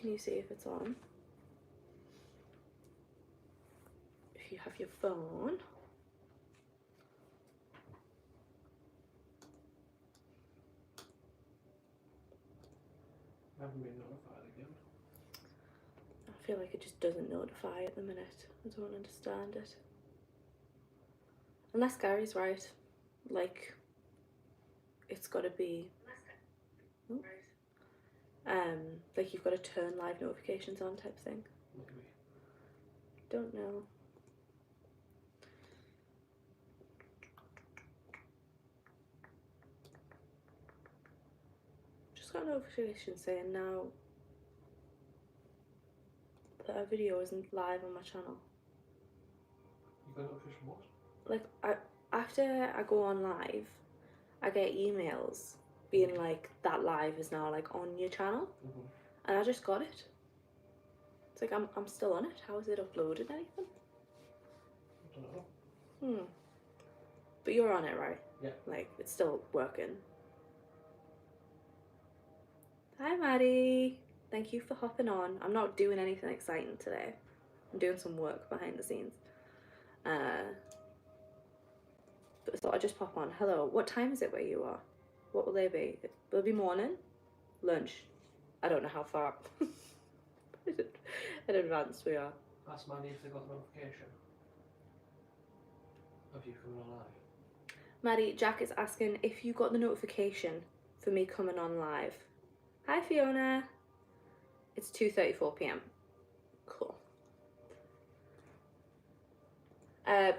Can you see if it's on? If you have your phone. I haven't been notified again. I feel like it just doesn't notify at the minute. I don't understand it. Unless Gary's right. Like, it's got to be... Oh. Like you've got to turn live notifications on type thing. Maybe. Don't know. Just got a notification saying now that a video isn't live on my channel. You got a notification what? Like, after I go on live, I get emails being like, that live is now like on your channel. And I just got it. It's like, I'm still on it. How is it uploaded anything? I don't know. But you're on it, right? Yeah. Like, it's still working. Hi, Maddie. Thank you for hopping on. I'm not doing anything exciting today. I'm doing some work behind the scenes. But I thought I'd just pop on. Hello. What time is it where you are? What will they be? Will it be morning? Lunch? I don't know how far in advance we are. Ask Mandy if they got the notification of you coming on live. Maddie, Jack is asking if you got the notification for me coming on live. Hi, Fiona. It's 2:34 p.m. Cool.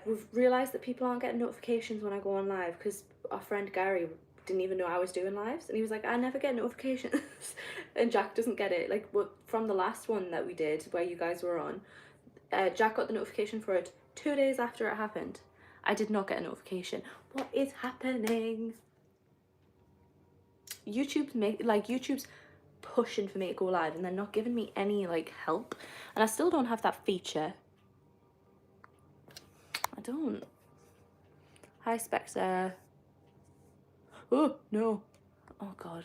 We've realised that people aren't getting notifications when I go on live because our friend Gary didn't even know I was doing lives, and he was like, I never get notifications. And Jack doesn't get it. Like, from the last one that we did where you guys were on, Jack got the notification for it 2 days after it happened. I did not get a notification. What is happening? YouTube's pushing for me to go live and they're not giving me any like help, and I still don't have that feature. I don't. Hi, Spectre. Oh no. Oh god.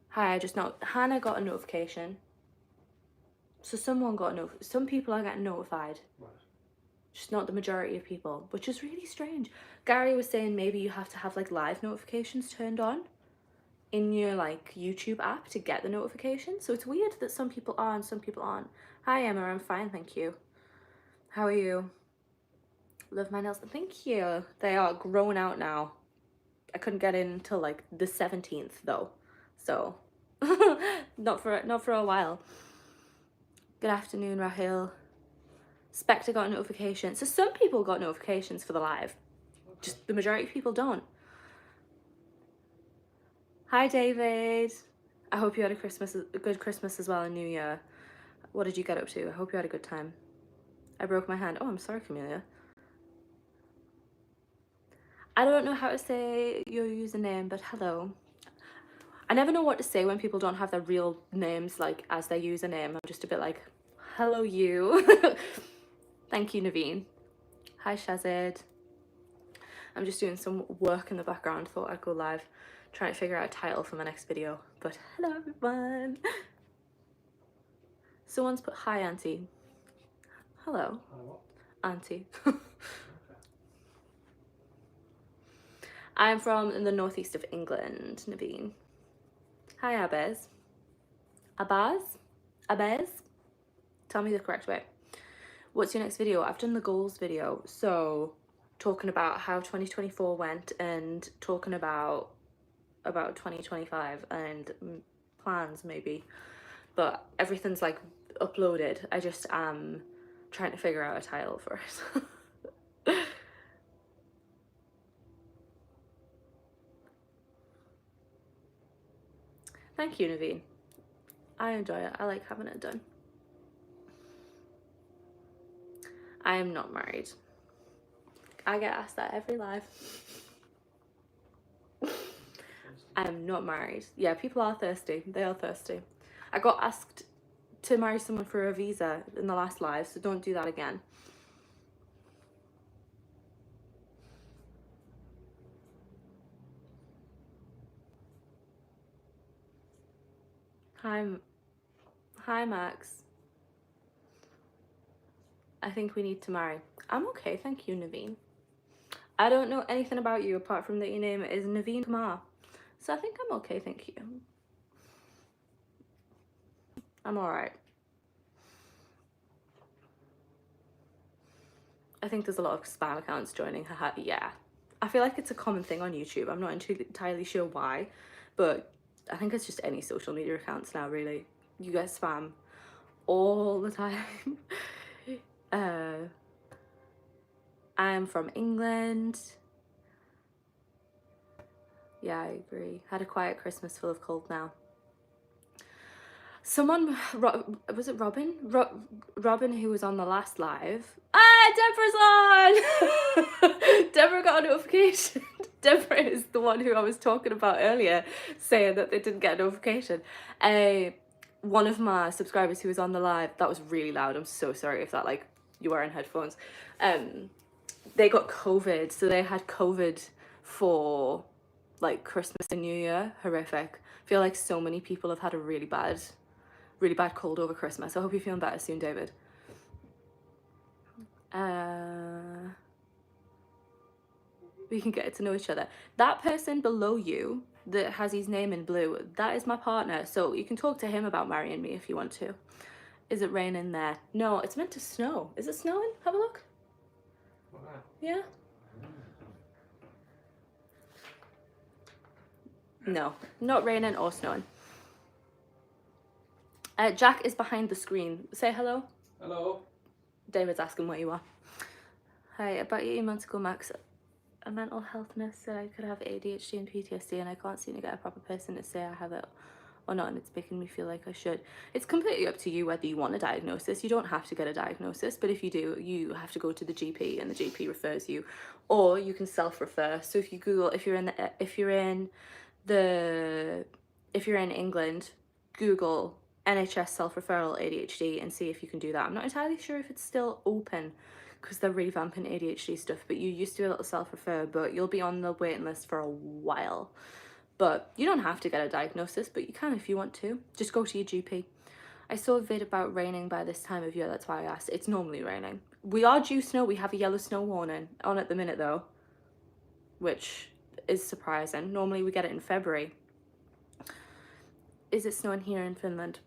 Hi, I just know Hannah got a notification. So someone got some people are getting notified. Right. Just not the majority of people, which is really strange. Gary was saying maybe you have to have like live notifications turned on in your like YouTube app to get the notification. So it's weird that some people are and some people aren't. Hi Emma, I'm fine, thank you. How are you? Love my nails. Thank you. They are grown out now. I couldn't get in until like the 17th though, so not for a while. Good afternoon, Rahil. Spectre got a notification. So some people got notifications for the live. Okay. Just the majority of people don't. Hi, David. I hope you had a good Christmas as well and New Year. What did you get up to? I hope you had a good time. I broke my hand. Oh, I'm sorry, Camelia. I don't know how to say your username, but hello. I never know what to say when people don't have their real names like as their username. I'm just a bit like, hello you. Thank you, Naveen. Hi, Shazid. I'm just doing some work in the background. Thought I'd go live, trying to figure out a title for my next video. But hello, everyone. Someone's put hi, Auntie. Hello. Hi, what? Auntie. Okay. I'm from the northeast of England, Naveen. Hi, Abez. Abaz? Abez? Tell me the correct way. What's your next video? I've done the goals video, so talking about how 2024 went and talking about 2025 and plans maybe, but everything's like uploaded. I just am trying to figure out a title for it. Thank you, Naveen. I enjoy it. I like having it done. I am not married. I get asked that every live. I am not married. Yeah, people are thirsty. They are thirsty. I got asked to marry someone for a visa in the last live, so don't do that again. Hi, hi, Max. I think we need to marry. I'm okay, thank you, Naveen. I don't know anything about you apart from that your name is Naveen Kumar. So I think I'm okay, thank you. I'm alright. I think there's a lot of spam accounts joining. Haha, yeah. I feel like it's a common thing on YouTube. I'm not entirely sure why, but I think it's just any social media accounts now, really. You get spam all the time. I am from England. Yeah, I agree. Had a quiet Christmas full of cold now. Someone, was it Robin? Robin, who was on the last live. Ah, Deborah's on! Deborah got a notification. Deborah is the one who I was talking about earlier, saying that they didn't get a notification. One of my subscribers who was on the live, that was really loud. I'm so sorry if that, like, you are in headphones. They got COVID, so they had COVID for, like, Christmas and New Year. Horrific. I feel like so many people have had a really bad cold over Christmas. I hope you're feeling better soon, David. We can get to know each other. That person below you that has his name in blue, that is my partner. So you can talk to him about marrying me if you want to. Is it raining there? No, it's meant to snow. Is it snowing? Have a look. Wow. Yeah. No, not raining or snowing. Jack is behind the screen. Say hello. Hello. David's asking where you are. Hi, about 18 months ago, Max, a mental health nurse said I could have ADHD and PTSD, and I can't seem to get a proper person to say I have it or not, and it's making me feel like I should. It's completely up to you whether you want a diagnosis. You don't have to get a diagnosis, but if you do, you have to go to the GP, and the GP refers you, or you can self-refer. So if you Google, if you're in England, Google NHS self-referral ADHD and see if you can do that. I'm not entirely sure if it's still open because they're revamping ADHD stuff, but you used to be able to self-refer, but you'll be on the waiting list for a while. But you don't have to get a diagnosis, but you can if you want to. Just go to your GP. I saw a vid about raining by this time of year, that's why I asked. It's normally raining. We are due snow. We have a yellow snow warning on at the minute though, which is surprising. Normally we get it in February. Is it snowing here in Finland?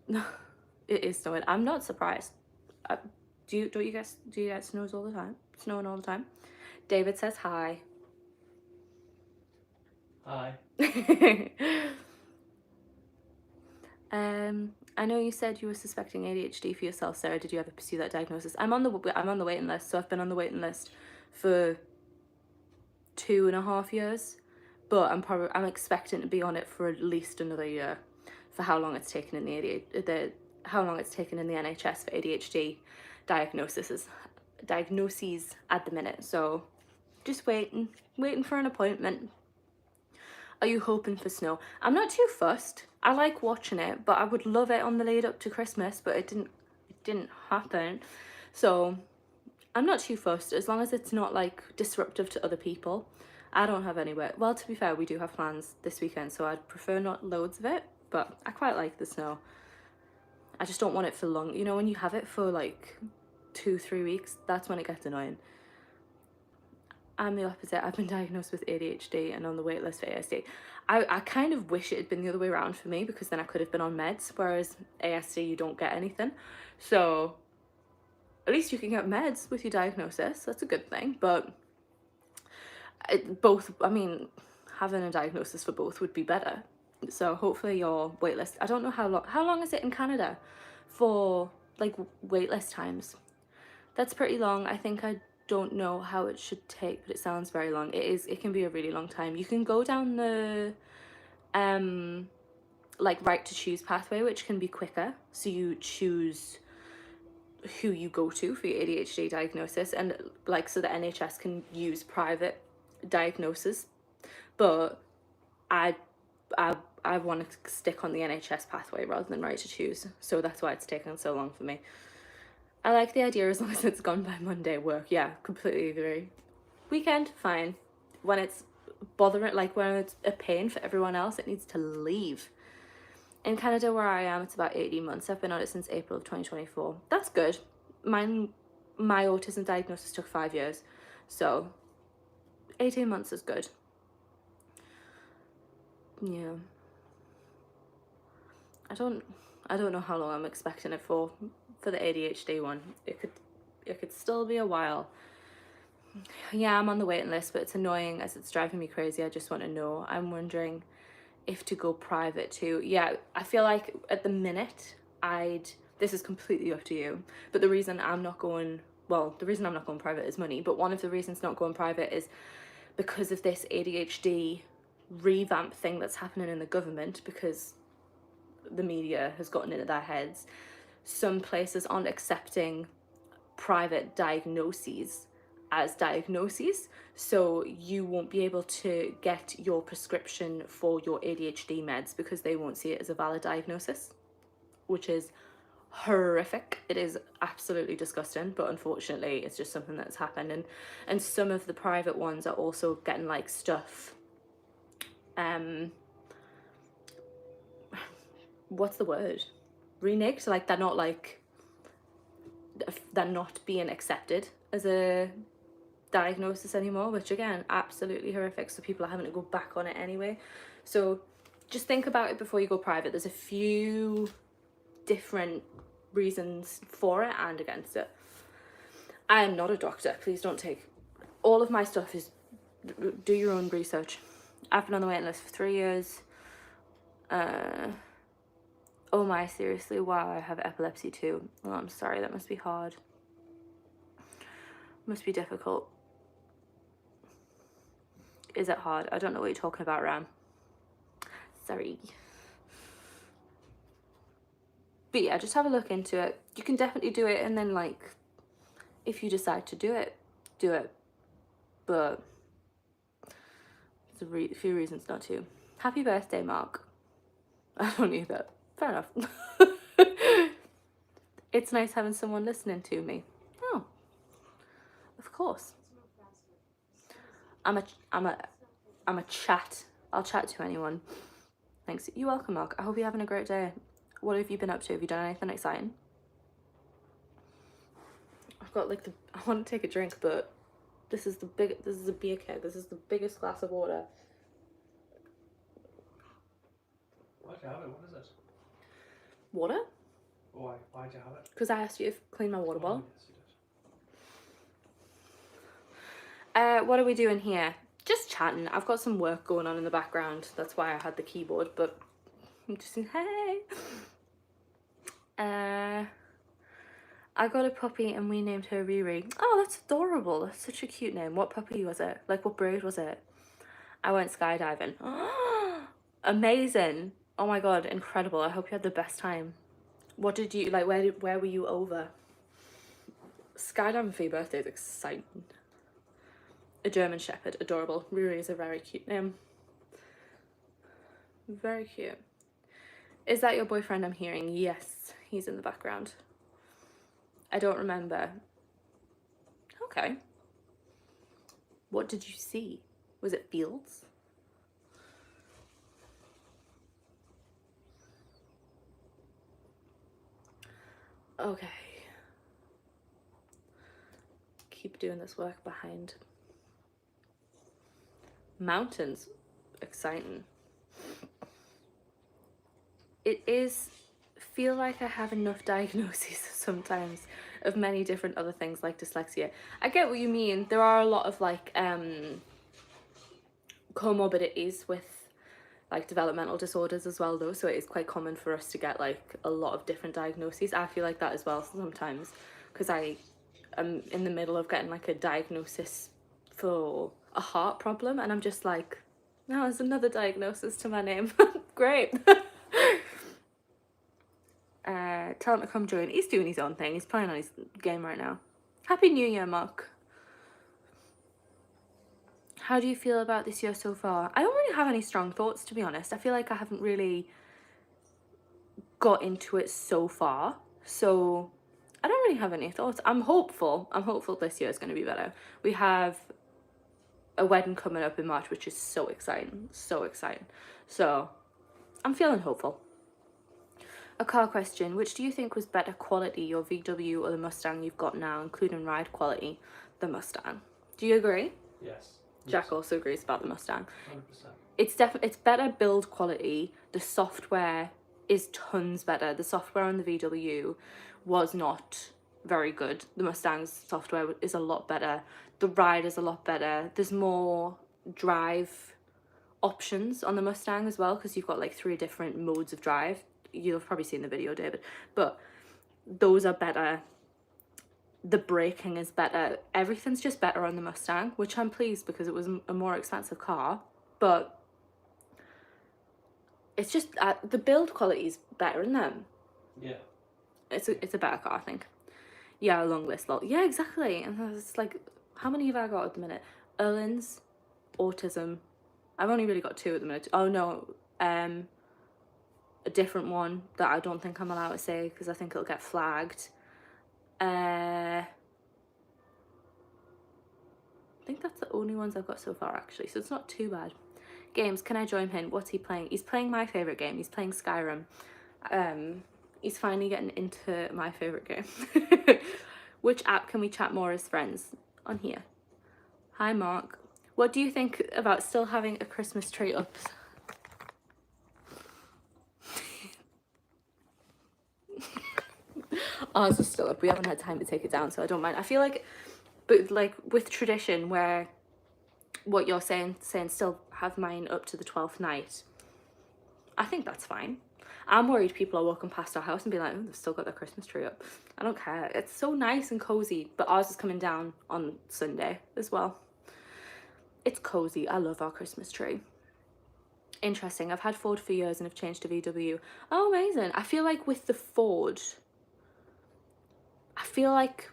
It is snowing. I'm not surprised. Do you get snows all the time? Snowing all the time? David says hi. Hi. I know you said you were suspecting ADHD for yourself, Sarah. Did you ever pursue that diagnosis? I'm on the waiting list, so I've been on the waiting list for 2.5 years, but I'm expecting to be on it for at least another year, for how long it's taken in the NHS for ADHD diagnoses at the minute. So just waiting for an appointment. Are you hoping for snow? I'm not too fussed. I like watching it, but I would love it on the lead up to Christmas, but it didn't happen. So I'm not too fussed as long as it's not like disruptive to other people. I don't have anywhere. Well, to be fair, we do have plans this weekend, so I'd prefer not loads of it, but I quite like the snow. I just don't want it for long. You know, when you have it for like 2-3 weeks, that's when it gets annoying. I'm the opposite. I've been diagnosed with ADHD and on the wait list for ASD. I kind of wish it had been the other way around for me, because then I could have been on meds, whereas ASD you don't get anything. So at least you can get meds with your diagnosis. That's a good thing. But having a diagnosis for both would be better. So hopefully your waitlist, I don't know how long is it in Canada for like waitlist times? That's pretty long. I think I don't know how it should take, but it sounds very long. It can be a really long time. You can go down the like right to choose pathway, which can be quicker. So you choose who you go to for your ADHD diagnosis, and like so the NHS can use private diagnosis, but I want to stick on the NHS pathway rather than right to choose, so that's why it's taken so long for me. I like the idea as long as it's gone by Monday work. Yeah, completely agree. Weekend, fine. When it's bothering, like when it's a pain for everyone else, it needs to leave. In Canada, where I am, it's about 18 months. I've been on it since April of 2024. That's good. My autism diagnosis took 5 years, so 18 months is good. Yeah. I don't know how long I'm expecting it for the ADHD one. It could still be a while. Yeah, I'm on the waiting list, but it's annoying as it's driving me crazy. I just want to know. I'm wondering if to go private too. Yeah, I feel like at the minute this is completely up to you, but the reason I'm not going private is money, but one of the reasons not going private is because of this ADHD revamp thing that's happening in the government, because the media has gotten into their heads. Some places aren't accepting private diagnoses as diagnoses, so you won't be able to get your prescription for your ADHD meds because they won't see it as a valid diagnosis, which is horrific. It is absolutely disgusting, but unfortunately it's just something that's happened. And some of the private ones are also getting like stuff, what's the word, reneged, like they're not being accepted as a diagnosis anymore, which again, absolutely horrific. So people are having to go back on it anyway. So just think about it before you go private. There's a few different reasons for it and against it. I am not a doctor. Please don't take all of my stuff. Is do your own research. I've been on the waiting list for 3 years. Oh my, seriously, wow, I have epilepsy too. Oh, I'm sorry, that must be hard. Must be difficult. Is it hard? I don't know what you're talking about, Ram. Sorry. But yeah, just have a look into it. You can definitely do it, and then like, if you decide to do it, do it. But there's a few reasons not to. Happy birthday, Mark. I don't need that. Fair enough. It's nice having someone listening to me. Oh, of course. I'm a chat. I'll chat to anyone. Thanks. You're welcome, Mark. I hope you're having a great day. What have you been up to? Have you done anything exciting? I've got like I want to take a drink, but this is a beer keg. This is the biggest glass of water. Why'd you have it? What is it? Water? Why'd you have it? Because I asked you to clean my water bottle. Yes, you did. What are we doing here? Just chatting. I've got some work going on in the background. That's why I had the keyboard, but I'm just saying, hey. I got a puppy and we named her Riri. Oh, that's adorable. That's such a cute name. What puppy was it? Like, what breed was it? I went skydiving. Amazing. Oh my god, incredible. I hope you had the best time. What did you, like, where were you over? Skydiving for your birthday is exciting. A German Shepherd, adorable. Riri is a very cute name. Very cute. Is that your boyfriend I'm hearing? Yes, he's in the background. I don't remember. Okay. What did you see? Was it fields? Okay. Keep doing this work behind. Mountains. Exciting. It is feel like I have enough diagnoses sometimes of many different other things like dyslexia. I get what you mean. There are a lot of like comorbidities with like developmental disorders as well though, so it is quite common for us to get like a lot of different diagnoses. I feel like that as well sometimes because I am in the middle of getting like a diagnosis for a heart problem and I'm just like, no, there's another diagnosis to my name. Great. Tell him to come join. He's doing his own thing. He's playing on his game right now. Happy New Year, Mark. How do you feel about this year so far? I don't really have any strong thoughts, to be honest. I feel like I haven't really got into it so far. So I don't really have any thoughts. I'm hopeful. I'm hopeful this year is going to be better. We have a wedding coming up in March, which is so exciting. So exciting. So I'm feeling hopeful. A car question. Which do you think was better quality, your VW or the Mustang you've got now, including ride quality? The Mustang. Do you agree? Yes. Jack also agrees about the Mustang. 100%. It's better build quality. The software is tons better. The software on the VW was not very good. The Mustang's software is a lot better. The ride is a lot better. There's more drive options on the Mustang as well, because you've got like 3 different modes of drive. You'll have probably seen the video, David, but those are better. The braking is better. Everything's just better on the Mustang, which I'm pleased because it was a more expensive car, but it's just the build quality is better in them. Yeah. It's a better car, I think. Yeah, a long list, lol. Yeah, exactly. And it's like, how many have I got at the minute? Erlin's, autism. I've only really got 2 at the minute. Oh no, a different one that I don't think I'm allowed to say because I think it'll get flagged. I think that's the only ones I've got so far, actually, so it's not too bad. Games, can I join him? What's he playing? He's playing my favourite game. He's playing Skyrim. He's finally getting into my favourite game. Which app can we chat more as friends? On here. Hi, Mark. What do you think about still having a Christmas tree up? Ours is still up. We haven't had time to take it down, so I don't mind. I feel like, but like with tradition, where what you're saying still have mine up to the 12th night, I think that's fine. I'm worried people are walking past our house and be like, oh, they've still got their Christmas tree up. I don't care. It's so nice and cozy, but ours is coming down on Sunday as well. It's cozy. I love our Christmas tree. Interesting. I've had Ford for years and have changed to VW. Oh, amazing. I feel like with the Ford, I feel like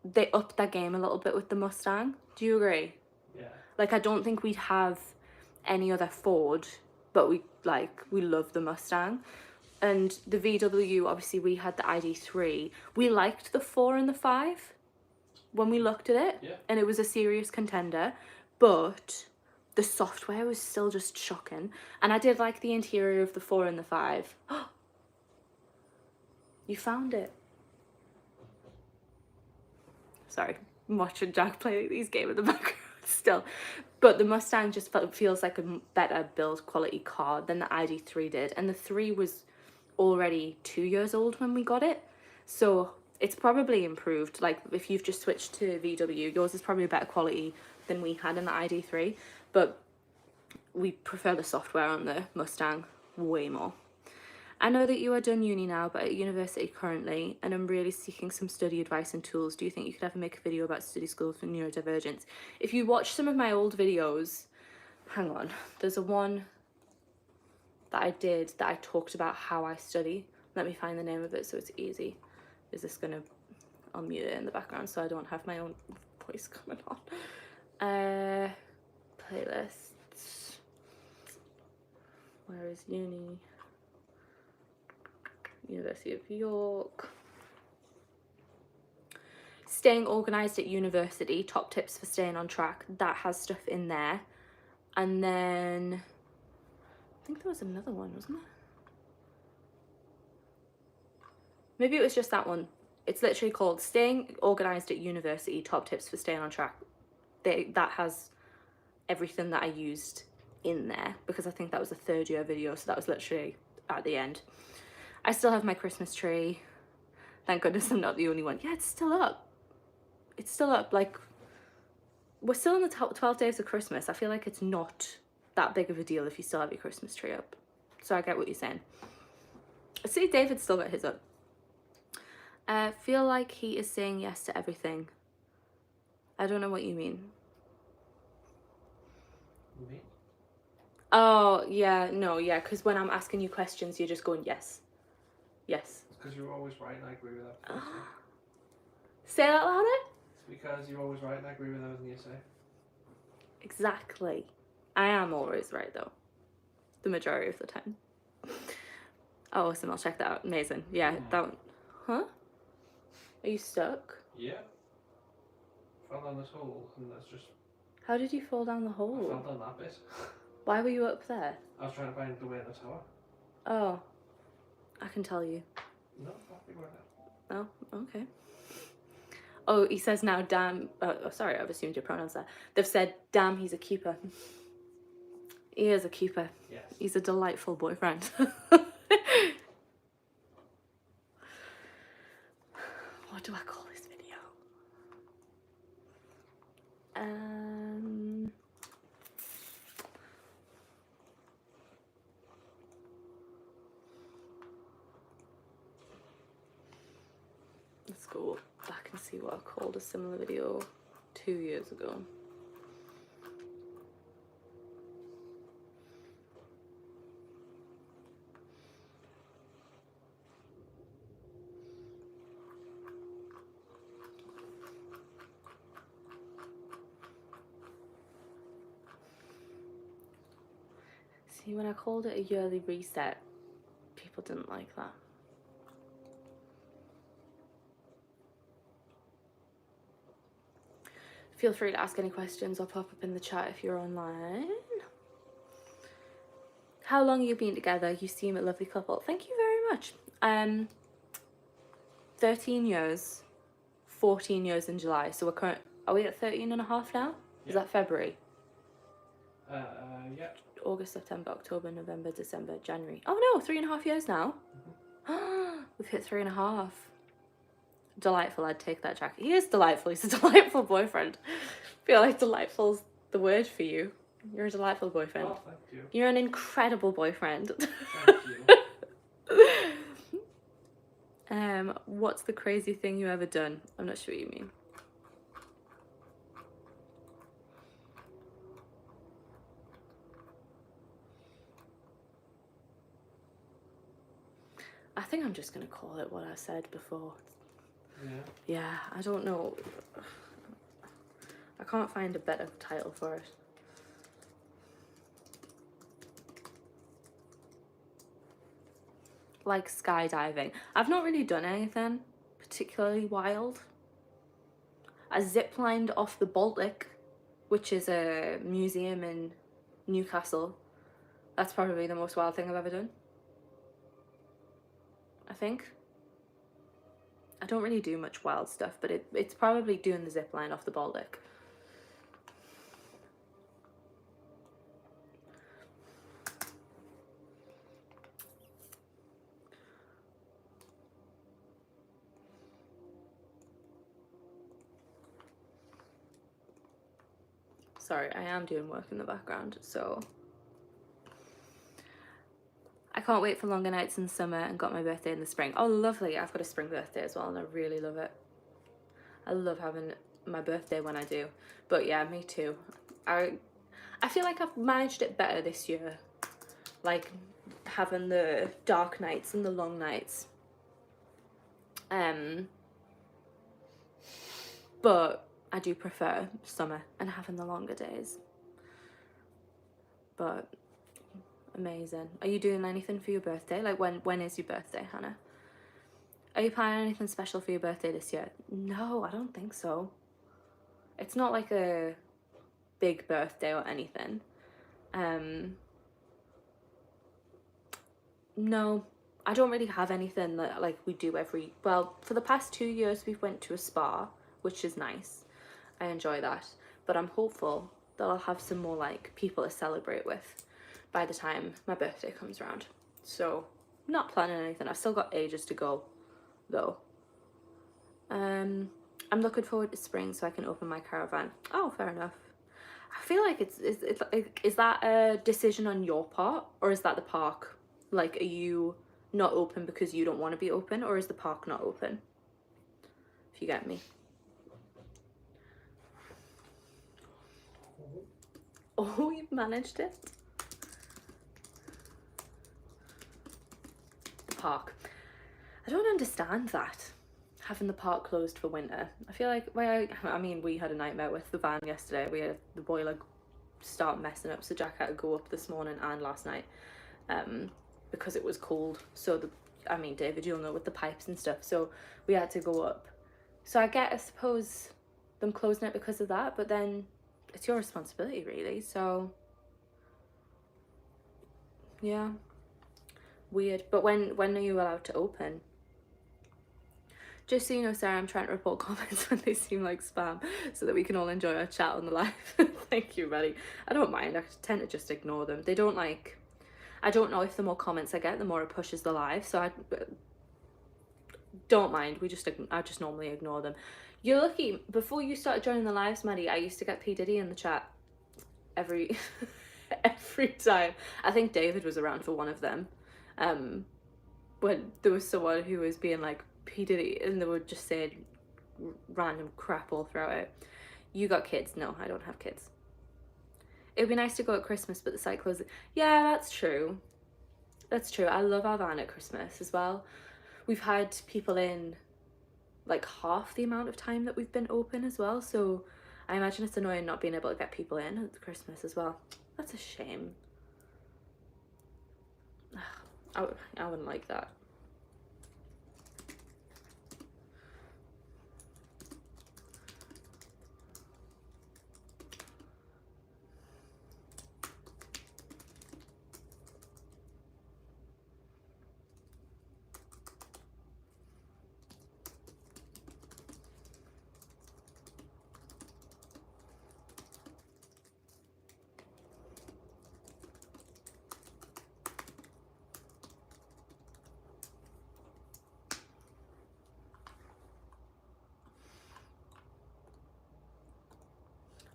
they upped their game a little bit with the Mustang. Do you agree? Yeah. Like, I don't think we'd have any other Ford, but we love the Mustang. And the VW, obviously we had the ID3. We liked the 4 and the 5 when we looked at it. Yeah. And it was a serious contender, but the software was still just shocking. And I did like the interior of the 4 and the 5. You found it. Sorry, I'm watching Jack play these games in the background still. But the Mustang just feels like a better build quality car than the ID3 did. And the 3 was already 2 years old when we got it. So it's probably improved. Like, if you've just switched to VW, yours is probably better quality than we had in the ID3. But we prefer the software on the Mustang way more. I know that you are done uni now, but at university currently, and I'm really seeking some study advice and tools. Do you think you could ever make a video about study school for neurodivergence? If you watch some of my old videos, hang on, there's a one that I did that I talked about how I study. Let me find the name of it so it's easy. Is this gonna, I'll mute it in the background so I don't have my own voice coming on. Playlists. Where is uni? University of York. Staying organised at university, top tips for staying on track. That has stuff in there. And then, I think there was another one, wasn't there? Maybe it was just that one. It's literally called Staying Organised at University, top tips for staying on track. That has everything that I used in there, because I think that was a 3rd year video, so that was literally at the end. I still have my Christmas tree. Thank goodness I'm not the only one. Yeah, it's still up. It's still up. Like, we're still in the 12 days of Christmas. I feel like it's not that big of a deal if you still have your Christmas tree up. So I get what you're saying. See, David's still got his up. Feel like he is saying yes to everything. I don't know what you mean. Me? Oh, yeah, no, yeah, because when I'm asking you questions, you're just going yes. Yes. It's because you're always right and I agree with that. Say that louder? It's because you're always right and I agree with everything you say. Exactly. I am always right, though. The majority of the time. Oh, awesome, I'll check that out. Amazing. Yeah, that one. Huh? Are you stuck? Yeah. Fell down this hole and that's just... How did you fall down the I hole? fell down that bit. Why were you up there? I was trying to find the way in the tower. Oh. I can tell you. No, I'll figure it out. Oh, okay. Oh, he says now, damn. Oh, sorry, I've assumed your pronouns there. They've said, damn, he's a keeper. He is a keeper. Yes. He's a delightful boyfriend. What do I call this video? Let's go back and see what I called a similar video 2 years ago. See, when I called it a yearly reset, people didn't like that. Feel free to ask any questions or pop up in the chat if you're online. How long have you been together? You seem a lovely couple. Thank you very much. 13 years, 14 years in July. So are we at 13 and a half now? Is that February? Yeah. August, September, October, November, December, January. Oh no, 3.5 years now. We've hit 3.5. Delightful, I'd take that, Jack. He is delightful. He's a delightful boyfriend. I feel like delightful's the word for you. You're a delightful boyfriend. Oh, thank you. You're an incredible boyfriend. Thank you. What's the crazy thing you ever done? I'm not sure what you mean. I think I'm just gonna call it what I said before. Yeah, I don't know. I can't find a better title for it. Like skydiving. I've not really done anything particularly wild. I ziplined off the Baltic, which is a museum in Newcastle. That's probably the most wild thing I've ever done, I think. I don't really do much wild stuff, but it's probably doing the zip line off the Baltic. Sorry, I am doing work in the background, so I can't wait for longer nights in summer and got my birthday in the spring. Oh, lovely. I've got a spring birthday as well, and I really love it. I love having my birthday when I do. But yeah, me too. I feel like I've managed it better this year. Like having the dark nights and the long nights. But I do prefer summer and having the longer days. But amazing. Are you doing anything for your birthday? Like when is your birthday, Hannah? Are you planning anything special for your birthday this year? No, I don't think so. It's not like a big birthday or anything. No, I don't really have anything that like we do well, for the past 2 years we've went to a spa, which is nice. I enjoy that. But I'm hopeful that I'll have some more like people to celebrate with by the time my birthday comes around. So not planning anything. I've still got ages to go though. I'm looking forward to spring so I can open my caravan. Oh, fair enough. I feel like is that a decision on your part, or is that the park? Like, are you not open because you don't want to be open, or is the park not open? If you get me. Oh, you've managed it. The park. I don't understand that. Having the park closed for winter. I feel like, I mean, we had a nightmare with the van yesterday. We had the boiler start messing up, so Jack had to go up this morning and last night because it was cold. So, David, you'll know, with the pipes and stuff. So we had to go up. So I suppose, them closing it because of that, but then it's your responsibility, really. So, yeah. Weird. But when are you allowed to open? Just so you know, Sarah, I'm trying to report comments when they seem like spam so that we can all enjoy our chat on the live. Thank you, buddy. I don't mind. I tend to just ignore them. They don't like... I don't know if the more comments I get, the more it pushes the live. So I don't mind. I just normally ignore them. You're lucky. Before you started joining the lives, Maddie, I used to get P. Diddy in the chat every time. I think David was around for one of them. When there was someone who was being like, P. Diddy, and they were just saying random crap all throughout it. You got kids? No, I don't have kids. It would be nice to go at Christmas, but the site closes. Yeah, that's true. That's true. I love our van at Christmas as well. We've had people in like half the amount of time that we've been open as well, so I imagine it's annoying not being able to get people in at Christmas as well. That's a shame. I wouldn't like that.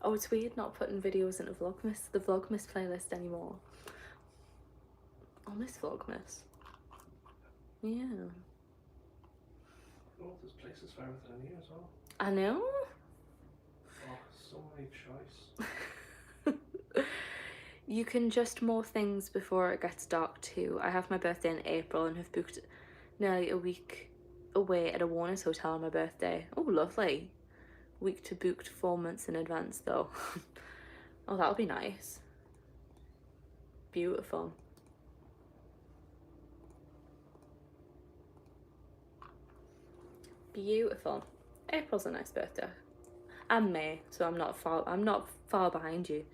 Oh, it's weird not putting videos into the Vlogmas playlist anymore. I'll miss Vlogmas. Yeah. Oh, there's places for everything in here as well. I know. Oh, so many choice. You can just more things before it gets dark too. I have my birthday in April and have booked nearly a week away at a Warner's hotel on my birthday. Oh, lovely. Week to booked 4 months in advance though. Oh, that'll be nice. Beautiful. Beautiful. April's a nice birthday. And May, so I'm not far behind you.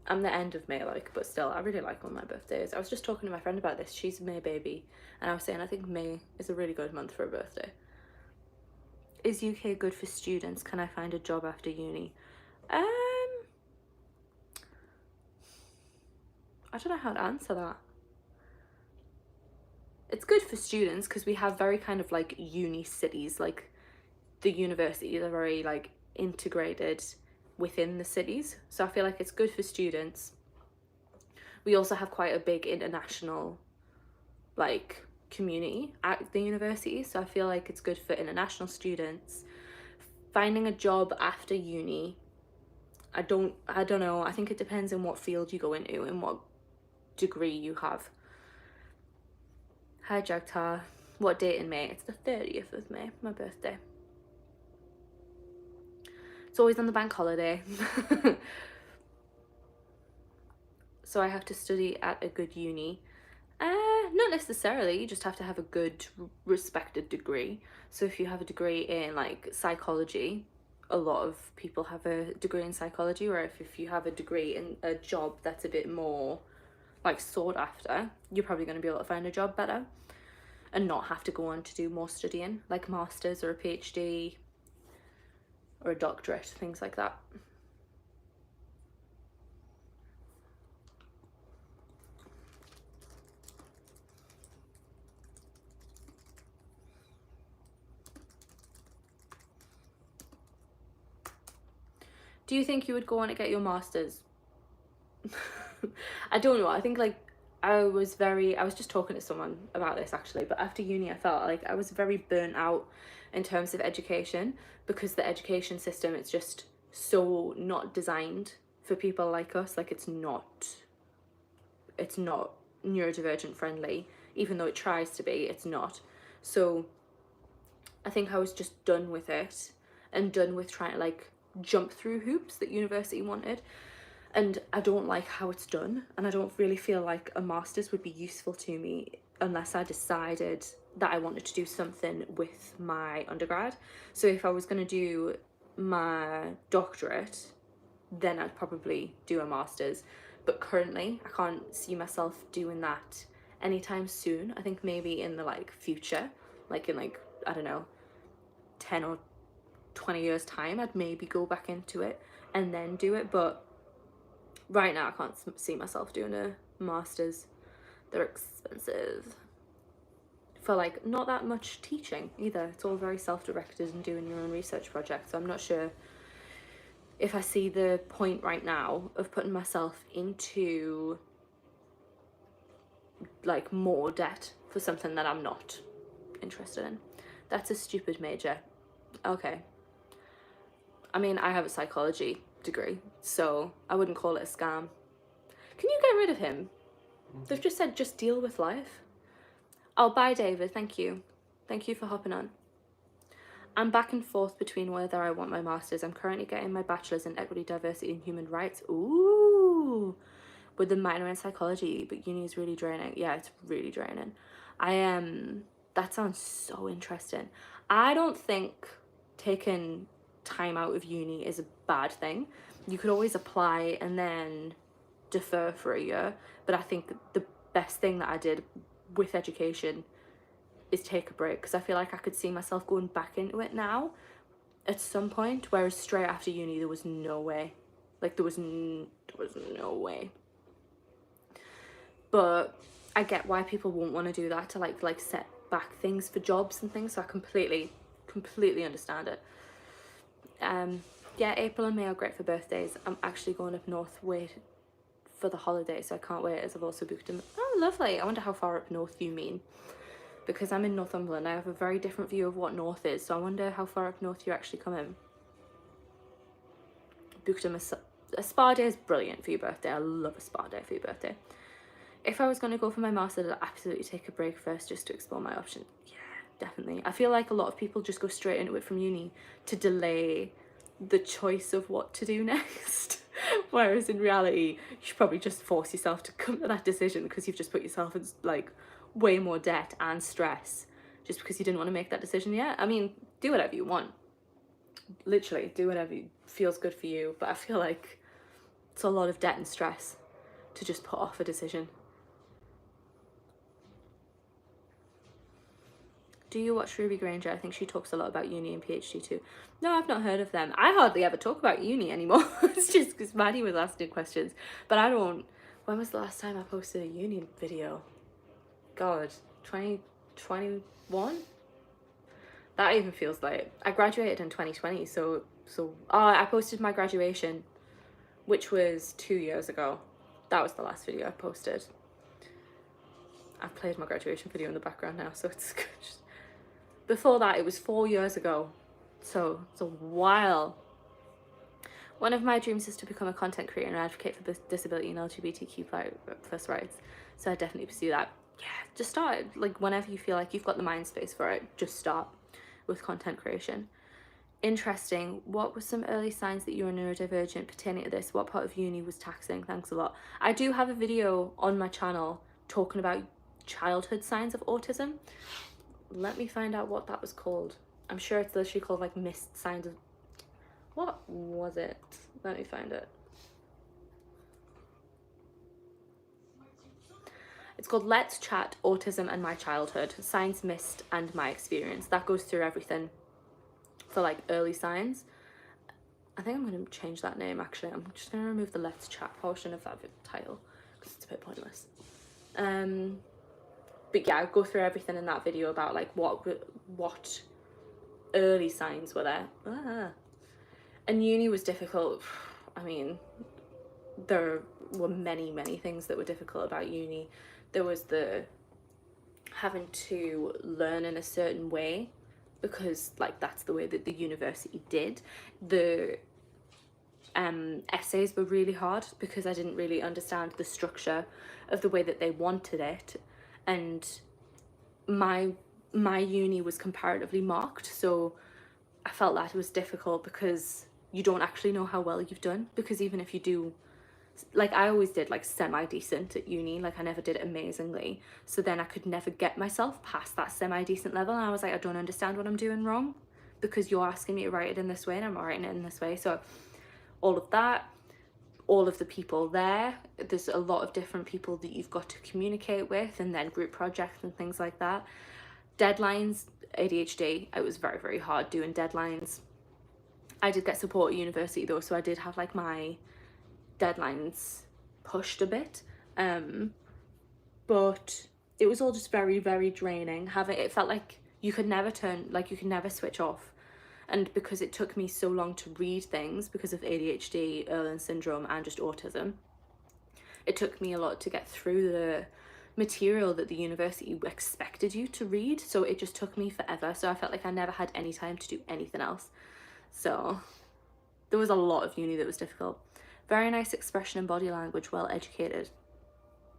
I'm the end of May, like, but still, I really like when my birthday is. I was just talking to my friend about this. She's a May baby, and I was saying I think May is a really good month for a birthday. Is UK good for students? Can I find a job after uni? I don't know how to answer that. It's good for students because we have very kind of like uni cities, like the universities are very like integrated within the cities. So I feel like it's good for students. We also have quite a big international like community at the university, so I feel like it's good for international students. Finding a job after uni, I don't know. I think it depends on what field you go into and what degree you have. Hi Jagtar. What date in May? It's the 30th of May, my birthday. It's always on the bank holiday. So I have to study at a good uni. Not necessarily, you just have to have a good respected degree. So if you have a degree in like psychology, a lot of people have a degree in psychology, or if you have a degree in a job that's a bit more like sought after, you're probably going to be able to find a job better and not have to go on to do more studying, like masters or a PhD or a doctorate, things like that. Do you think you would go on to get your masters? I don't know. I think like I was just talking to someone about this actually, but after uni I felt like I was very burnt out in terms of education, because the education system, it's just so not designed for people like us. Like it's not neurodivergent friendly, even though it tries to be. It's not. So I think I was just done with it and done with trying to like jump through hoops that university wanted, and I don't like how it's done, and I don't really feel like a master's would be useful to me unless I decided that I wanted to do something with my undergrad. So if I was going to do my doctorate, then I'd probably do a master's, but currently I can't see myself doing that anytime soon. I think maybe in the like future, like in like, I don't know, 10 or 20 years time, I'd maybe go back into it and then do it. But right now I can't see myself doing a master's. They're expensive for like not that much teaching either. It's all very self-directed and doing your own research projects. So I'm not sure if I see the point right now of putting myself into like more debt for something that I'm not interested in. That's a stupid major. Okay. I mean, I have a psychology degree, so I wouldn't call it a scam. Can you get rid of him? They've just said just deal with life. Oh, bye David, thank you. Thank you for hopping on. I'm back and forth between whether I want my master's. I'm currently getting my bachelor's in equity, diversity and human rights. Ooh, with a minor in psychology, but uni is really draining. Yeah, it's really draining. That sounds so interesting. I don't think taking time out of uni is a bad thing. You could always apply and then defer for a year, but I think the best thing that I did with education is take a break, because I feel like I could see myself going back into it now at some point, whereas straight after uni there was no way. Like there was no way. But I get why people won't want to do that, to like set back things for jobs and things, so I completely understand it. Yeah, April and May are great for birthdays. I'm actually going up north for the holiday, so I can't wait, as I've also booked them. Oh, lovely. I wonder how far up north you mean, because I'm in Northumberland. I have a very different view of what north is, so I wonder how far up north you're actually coming. Booked them a spa day is brilliant for your birthday. I love a spa day for your birthday. If I was going to go for my master's, I'd absolutely take a break first just to explore my options. Yeah, definitely. I feel like a lot of people just go straight into it from uni to delay the choice of what to do next. Whereas in reality, you should probably just force yourself to come to that decision, because you've just put yourself in like way more debt and stress just because you didn't want to make that decision yet. I mean, do whatever you want. Literally, do whatever feels good for you. But I feel like it's a lot of debt and stress to just put off a decision. Do you watch Ruby Granger? I think she talks a lot about uni and PhD too. No, I've not heard of them. I hardly ever talk about uni anymore. It's just because Maddie was asking questions. But I don't... When was the last time I posted a uni video? God, 2021? That even feels like... I graduated in 2020, so I posted my graduation, which was 2 years ago. That was the last video I posted. I've played my graduation video in the background now, so it's good. Before that, it was 4 years ago, so it's a while. One of my dreams is to become a content creator and advocate for disability and LGBTQ plus rights, so I definitely pursue that. Yeah, just start, like whenever you feel like you've got the mind space for it, just start with content creation. Interesting. What were some early signs that you were neurodivergent pertaining to this? What part of uni was taxing? Thanks a lot. I do have a video on my channel talking about childhood signs of autism. Let me find out what that was called. I'm sure it's literally called like missed signs of... What was it? Let me find it. It's called Let's Chat Autism and My Childhood, Signs Missed and My Experience. That goes through everything for like early signs. I think I'm going to change that name actually. I'm just going to remove the Let's Chat portion of that title because it's a bit pointless. But yeah, I'll go through everything in that video about like what early signs were there. And uni was difficult. I mean, there were many things that were difficult about uni. There was the having to learn in a certain way, because like that's the way that the university did. The essays were really hard because I didn't really understand the structure of the way that they wanted it. And my uni was comparatively marked, so I felt that it was difficult because you don't actually know how well you've done, because even if you do, like I always did like semi-decent at uni, like I never did amazingly, so then I could never get myself past that semi-decent level, and I was like, I don't understand what I'm doing wrong because you're asking me to write it in this way and I'm writing it in this way. So all of that, all of the people there. There's a lot of different people that you've got to communicate with, and then group projects and things like that. Deadlines, ADHD, it was very, very hard doing deadlines. I did get support at university though, so I did have like my deadlines pushed a bit. But it was all just very, very draining. It felt like you could never switch off. And because it took me so long to read things because of ADHD, Erlen syndrome, and just autism, it took me a lot to get through the material that the university expected you to read. So it just took me forever. So I felt like I never had any time to do anything else. So there was a lot of uni that was difficult. Very nice expression and body language, well educated.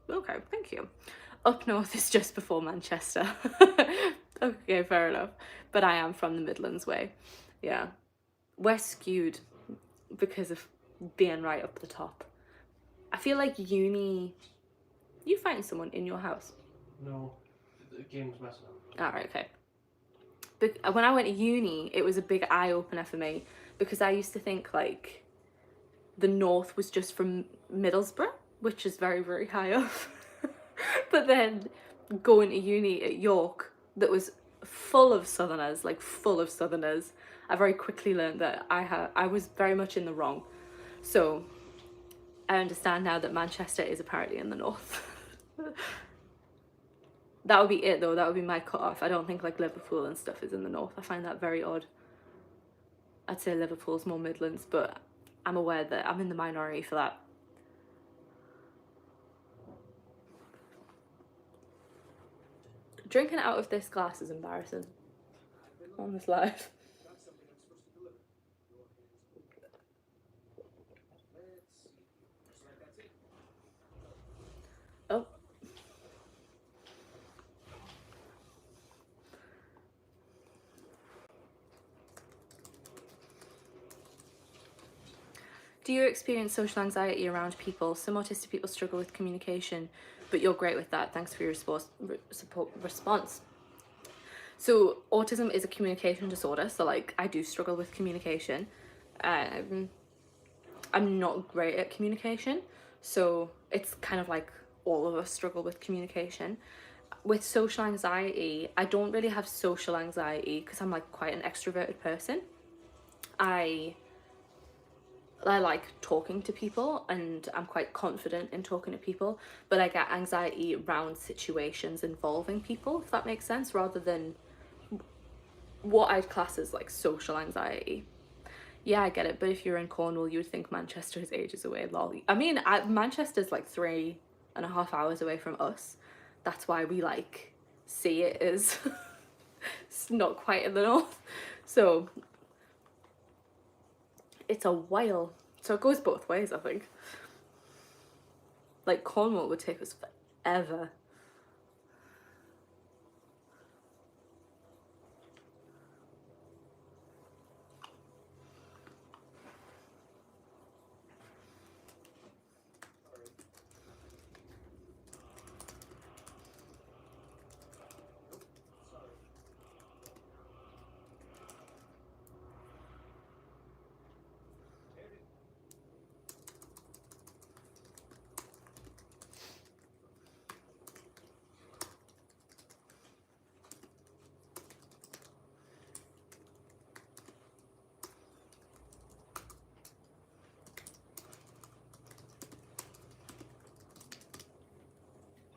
Okay, thank you. Up north is just before Manchester. Okay, fair enough. But I am from the Midlands way. Yeah. We're skewed because of being right up the top. I feel like uni... You find someone in your house? No, the game was messing up. Alright, okay. But when I went to uni, it was a big eye-opener for me because I used to think like the north was just from Middlesbrough, which is very, very high up. But then going to uni at York that was full of southerners, I very quickly learned that I was very much in the wrong. So I understand now that Manchester is apparently in the north. That would be it though, that would be my cut-off. I don't think like Liverpool and stuff is in the north. I find that very odd. I'd say Liverpool's more Midlands, but I'm aware that I'm in the minority for that. Drinking out of this glass is embarrassing on this live. Oh. Do you experience social anxiety around people? Some autistic people struggle with communication, but you're great with that. Thanks for your response. So autism is a communication disorder. So like I do struggle with communication. I'm not great at communication. So it's kind of like all of us struggle with communication. With social anxiety, I don't really have social anxiety because I'm like quite an extroverted person. I like talking to people and I'm quite confident in talking to people, but I get anxiety around situations involving people, if that makes sense, rather than what I'd class as like social anxiety. Yeah, I get it, but if you're in Cornwall, you would think Manchester is ages away, lol. I mean, Manchester's like 3.5 hours away from us. That's why we like see it as it's not quite in the north. So it's a while. So it goes both ways, I think. Like Cornwall would take us forever.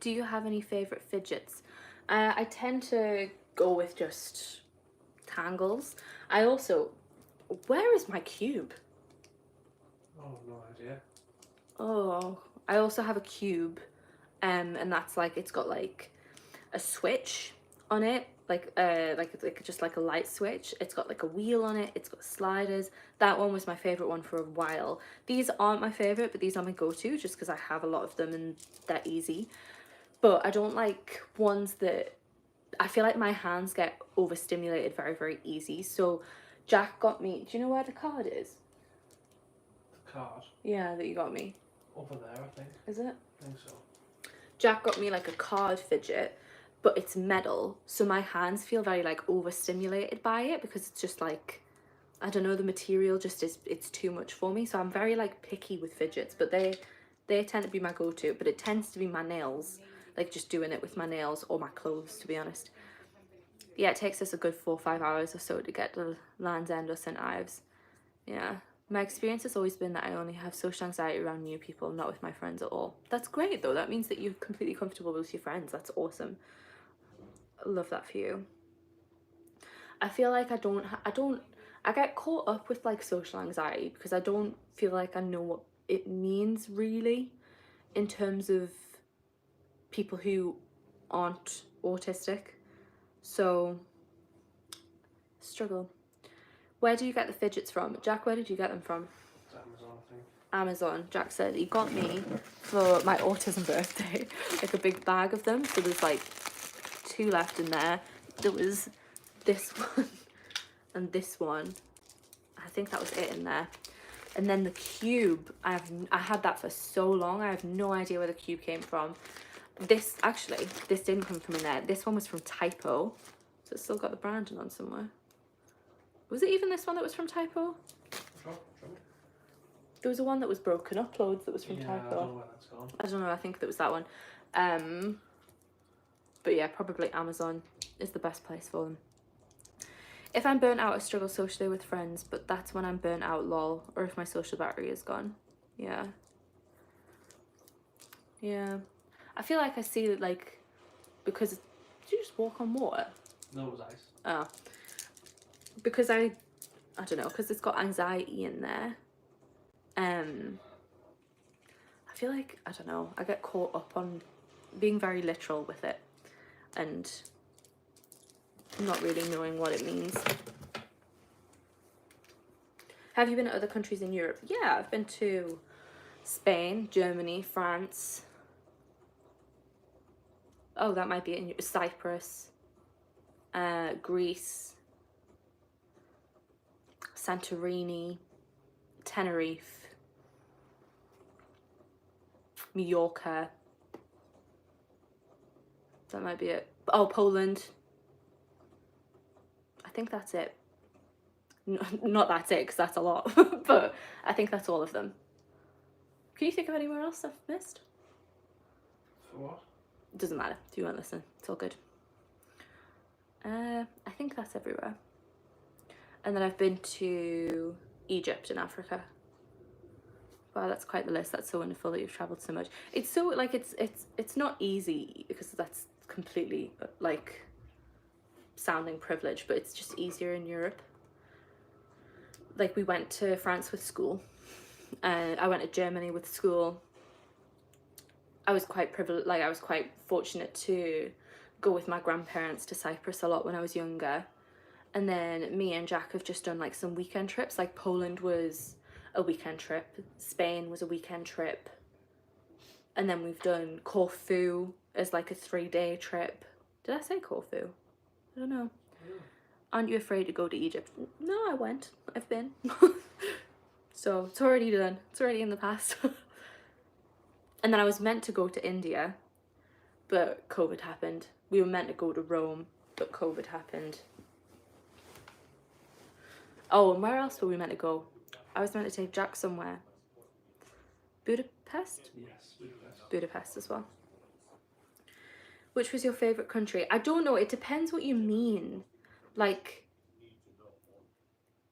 Do you have any favourite fidgets? I tend to go with just tangles. Where is my cube? Oh, no idea. Oh, I also have a cube, and that's like, it's got like a switch on it, like just like a light switch. It's got like a wheel on it, it's got sliders. That one was my favourite one for a while. These aren't my favourite, but these are my go-to just because I have a lot of them and they're easy. But I don't like ones that, I feel like my hands get overstimulated very, very easy. So Jack got me, do you know where the card is? The card? Yeah, that you got me. Over there, I think. Is it? I think so. Jack got me like a card fidget, but it's metal. So my hands feel very like overstimulated by it because it's just like, I don't know, the material just is, it's too much for me. So I'm very like picky with fidgets, but they tend to be my go-to, but it tends to be my nails, like just doing it with my nails or my clothes, to be honest. Yeah, it takes us a good 4 or 5 hours or so to get to Land's End or St Ives. Yeah. My experience has always been that I only have social anxiety around new people, not with my friends at all. That's great though. That means that you're completely comfortable with your friends. That's awesome. I love that for you. I feel like I get caught up with like social anxiety because I don't feel like I know what it means really in terms of people who aren't autistic. So, struggle. Where do you get the fidgets from? Jack, where did you get them from? It's Amazon, I think. Amazon. Jack said he got me for my autism birthday like a big bag of them. So there's like 2 left in there. There was this one and this one. I think that was it in there. And then the cube, I had that for so long. I have no idea where the cube came from. This didn't come from in there. This one was from Typo. So it's still got the branding on somewhere. Was it even this one that was from Typo? Sure. There was a one that was broken up loads that was from Yeah, Typo. I don't know where that's gone. I don't know, I think that was that one. But yeah, probably Amazon is the best place for them. If I'm burnt out, I struggle socially with friends, but that's when I'm burnt out, lol. Or if my social battery is gone. Yeah. Yeah. I feel like I see it like, because, did you just walk on water? No, it was ice. Oh. Because I don't know, because it's got anxiety in there. I feel like, I don't know, I get caught up on being very literal with it and not really knowing what it means. Have you been to other countries in Europe? Yeah, I've been to Spain, Germany, France. Oh, that might be in Cyprus, Greece, Santorini, Tenerife, Mallorca. That might be it. Oh, Poland. I think that's it. Not that's it, because that's a lot, but I think that's all of them. Can you think of anywhere else I've missed? For what? It doesn't matter if you won't listen. It's all good. I think that's everywhere. And then I've been to Egypt and Africa. Wow, that's quite the list. That's so wonderful that you've travelled so much. It's so like it's not easy, because that's completely like sounding privileged, but it's just easier in Europe. Like, we went to France with school, and I went to Germany with school. I was quite privileged, like I was quite fortunate to go with my grandparents to Cyprus a lot when I was younger. And then me and Jack have just done like some weekend trips. Like, Poland was a weekend trip, Spain was a weekend trip, and then we've done Corfu as like a 3-day trip. Did I say Corfu? I don't know. Aren't you afraid to go to Egypt? No, I went. I've been. So it's already done. It's already in the past. And then I was meant to go to India, but COVID happened. We were meant to go to Rome, but COVID happened. Oh, and where else were we meant to go? I was meant to take Jack somewhere. Budapest? Yes, Budapest. Budapest as well. Which was your favourite country? I don't know. It depends what you mean. Like,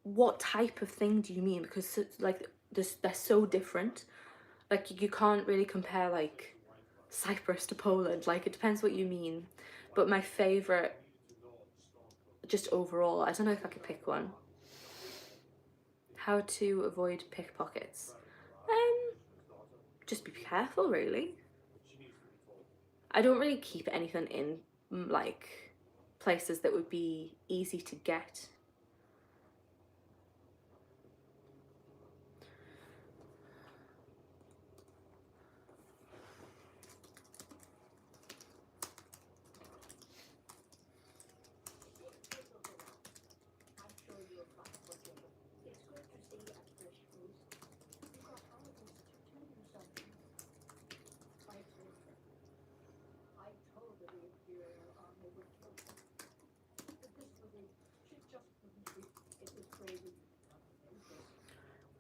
what type of thing do you mean? Because like they're so different. Like, you can't really compare like Cyprus to Poland. Like, it depends what you mean. But my favourite, just overall, I don't know if I could pick one. How to avoid pickpockets? Just be careful, really. I don't really keep anything in like places that would be easy to get.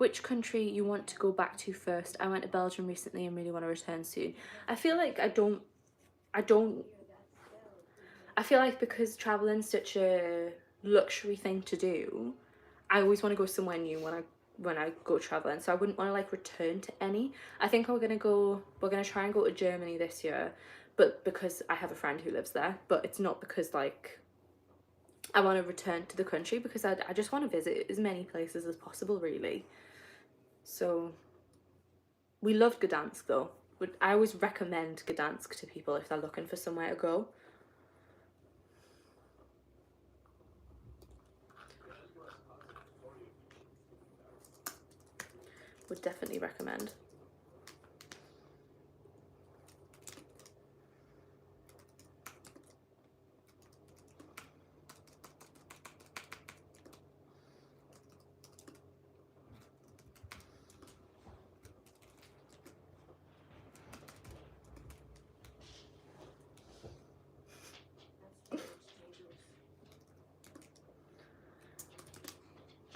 which country you want to go back to first. I went to Belgium recently and really want to return soon. I feel like I feel like because traveling's such a luxury thing to do, I always want to go somewhere new when I go traveling. So I wouldn't want to like return to any. I think we're gonna try and go to Germany this year, but because I have a friend who lives there. But it's not because like I want to return to the country, because I just want to visit as many places as possible, really. So we loved Gdansk though. I always recommend Gdansk to people if they're looking for somewhere to go. Would definitely recommend.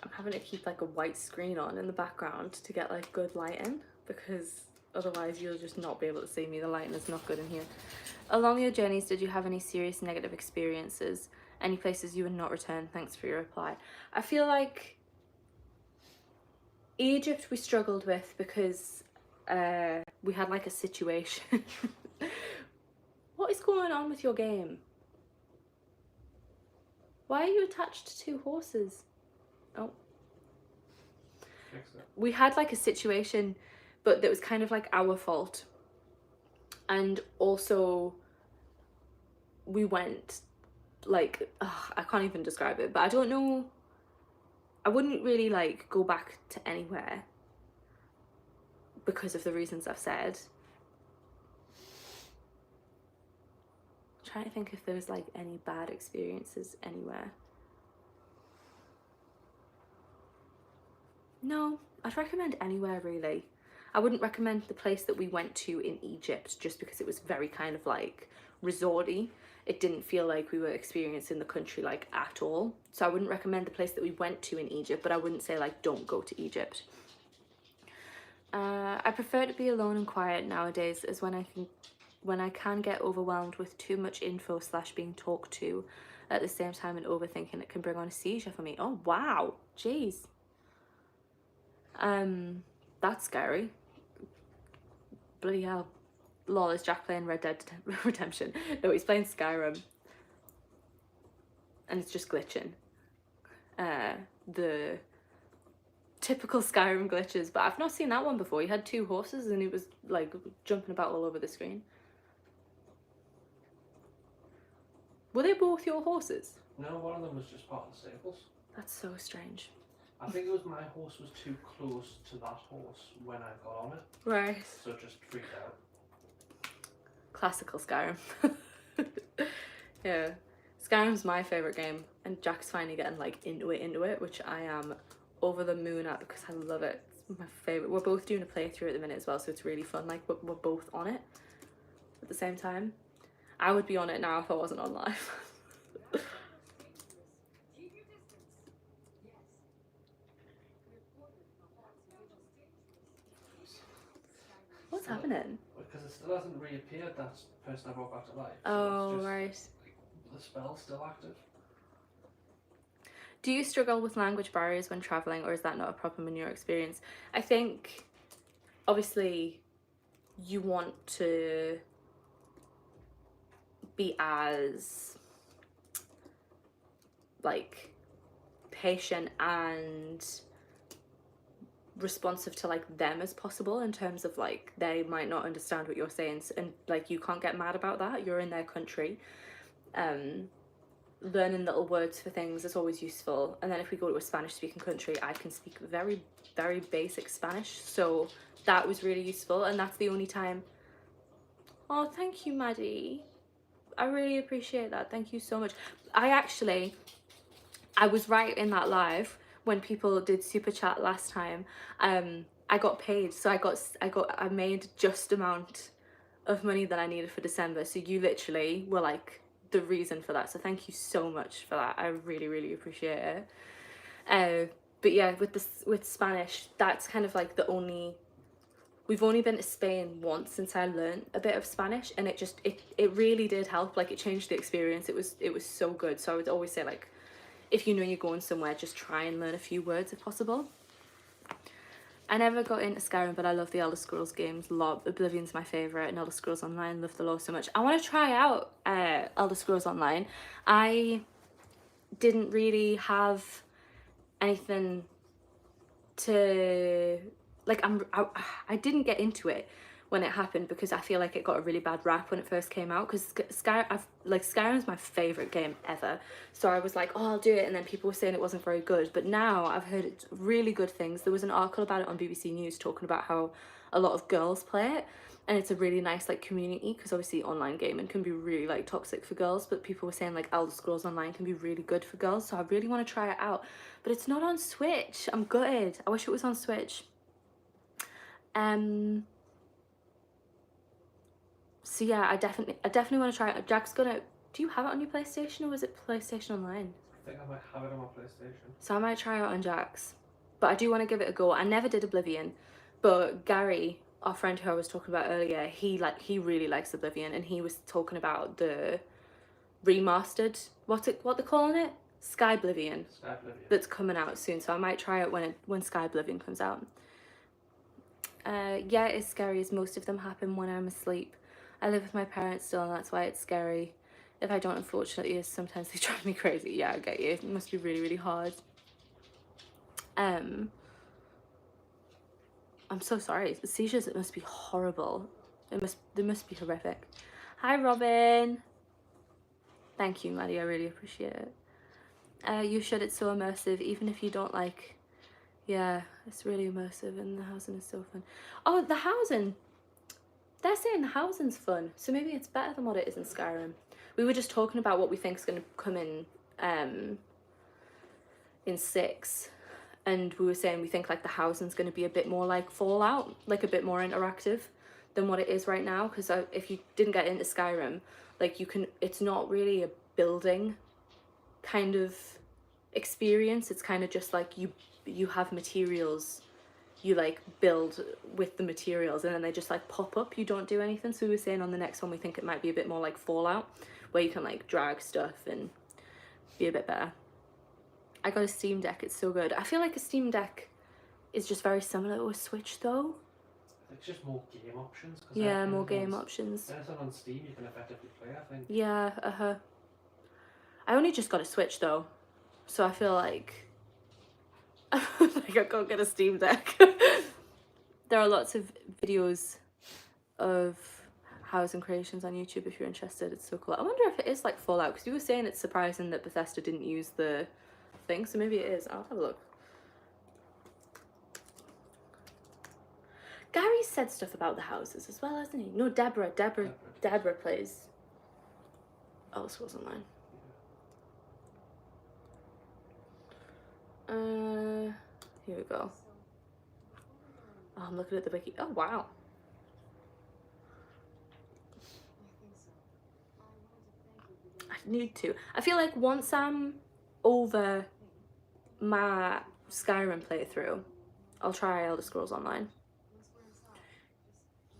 I'm having to keep like a white screen on in the background to get like good lighting, because otherwise you'll just not be able to see me. The lighting is not good in here. Along your journeys, did you have any serious negative experiences? Any places you would not return? Thanks for your reply. I feel like Egypt we struggled with because we had like a situation. What is going on with your game? Why are you attached to 2 horses? Oh. We had like a situation, but that was kind of like our fault. And also we went like, I can't even describe it, but I don't know. I wouldn't really like go back to anywhere because of the reasons I've said. I'm trying to think if there was like any bad experiences anywhere. No, I'd recommend anywhere really. I wouldn't recommend the place that we went to in Egypt just because it was very kind of like resorty. It didn't feel like we were experiencing the country like at all. So I wouldn't recommend the place that we went to in Egypt, but I wouldn't say like don't go to Egypt. I prefer to be alone and quiet nowadays, as when I can get overwhelmed with too much info / being talked to at the same time, and overthinking it can bring on a seizure for me. Oh wow, jeez. That's scary. Bloody hell. Lol, is Jack playing Red Dead Redemption? No, he's playing Skyrim. And it's just glitching. The typical Skyrim glitches, but I've not seen that one before. He had 2 horses and he was like jumping about all over the screen. Were they both your horses? No, one of them was just part of the stables. That's so strange. I think it was my horse was too close to that horse when I got on it. Right. So it just freaked out. Classical Skyrim. Yeah. Skyrim's my favourite game, and Jack's finally getting like into it, which I am over the moon at because I love it. It's my favourite. We're both doing a playthrough at the minute as well, so it's really fun. Like we're both on it at the same time. I would be on it now if I wasn't on live. What's happening? Because it still hasn't reappeared, that person I brought back to life. So Oh, it's just, right. like, the spell's still active. Do you struggle with language barriers when travelling, or is that not a problem in your experience? I think, obviously, you want to be as, like, patient and responsive to like them as possible, in terms of like they might not understand what you're saying, and like you can't get mad about that. You're in their country. Learning little words for things is always useful. And then if we go to a Spanish speaking country, I can speak very, very basic Spanish, so that was really useful. And that's the only time. Oh, thank you, Maddie. I really appreciate that. Thank you so much. I was right in that live when people did super chat last time. I got paid, so I made just amount of money that I needed for December. So you literally were like the reason for that. So thank you so much for that. I really, really appreciate it. But yeah, with Spanish, that's kind of like the only. We've only been to Spain once since I learned a bit of Spanish, and it really did help. Like, it changed the experience. It was so good. So I would always say, like, if you know you're going somewhere, just try and learn a few words if possible. I never got into Skyrim, but I love the Elder Scrolls games a lot. Oblivion's my favourite, and Elder Scrolls Online, love the lore so much. I want to try out Elder Scrolls Online. I didn't really have anything to like. I didn't get into it when it happened because I feel like it got a really bad rap when it first came out, because Skyrim's my favorite game ever, so I was like, oh, I'll do it, and then people were saying it wasn't very good, but now I've heard it's really good things. There was an article about it on BBC News talking about how a lot of girls play it, and it's a really nice like community, because obviously online gaming can be really like toxic for girls, but people were saying like Elder Scrolls Online can be really good for girls, so I really want to try it out, but it's not on Switch. I'm gutted. I wish it was on Switch. So yeah, I definitely want to try it. Jack's gonna. Do you have it on your PlayStation, or was it PlayStation Online? I think I might have it on my PlayStation. So I might try it on Jack's, but I do want to give it a go. I never did Oblivion, but Gary, our friend who I was talking about earlier, he really likes Oblivion, and he was talking about the remastered, what they're calling it, Sky Oblivion, that's coming out soon. So I might try it when Sky Oblivion comes out. Yeah, it's scary, as most of them happen when I'm asleep. I live with my parents still, and that's why it's scary. If I don't, unfortunately, is sometimes they drive me crazy. Yeah, I get you. It must be really, really hard. I'm so sorry. The seizures, it must be horrible. They must be horrific. Hi, Robin. Thank you, Maddie. I really appreciate it. You should. It's so immersive, even if you don't like. Yeah, it's really immersive, and the housing is so fun. Oh, the housing. They're saying the housing's fun, so maybe it's better than what it is in Skyrim. We were just talking about what we think is going to come in 6, and we were saying we think like the housing's going to be a bit more like Fallout, like a bit more interactive than what it is right now. Because if you didn't get into Skyrim, like it's not really a building kind of experience. It's kind of just like you have materials, you like build with the materials, and then they just like pop up. You don't do anything. So we were saying on the next one we think it might be a bit more like Fallout, where you can like drag stuff and be a bit better. I got a Steam Deck. It's so good. I feel like a Steam Deck is just very similar to a Switch though. It's just more game options. Yeah, more game options. Anything on Steam you can effectively play, I think. Yeah, I only just got a Switch though, so I feel like like I can't get a Steam Deck. There are lots of videos of housing creations on YouTube if you're interested. It's so cool. I wonder if it is like Fallout, because you were saying it's surprising that Bethesda didn't use the thing, so maybe it is. I'll have a look. Gary said stuff about the houses as well, hasn't he? No, Deborah plays Elder Scrolls Online. Here we go. Oh, I'm looking at the wiki. Oh, wow. I need to. I feel like once I'm over my Skyrim playthrough, I'll try Elder Scrolls Online.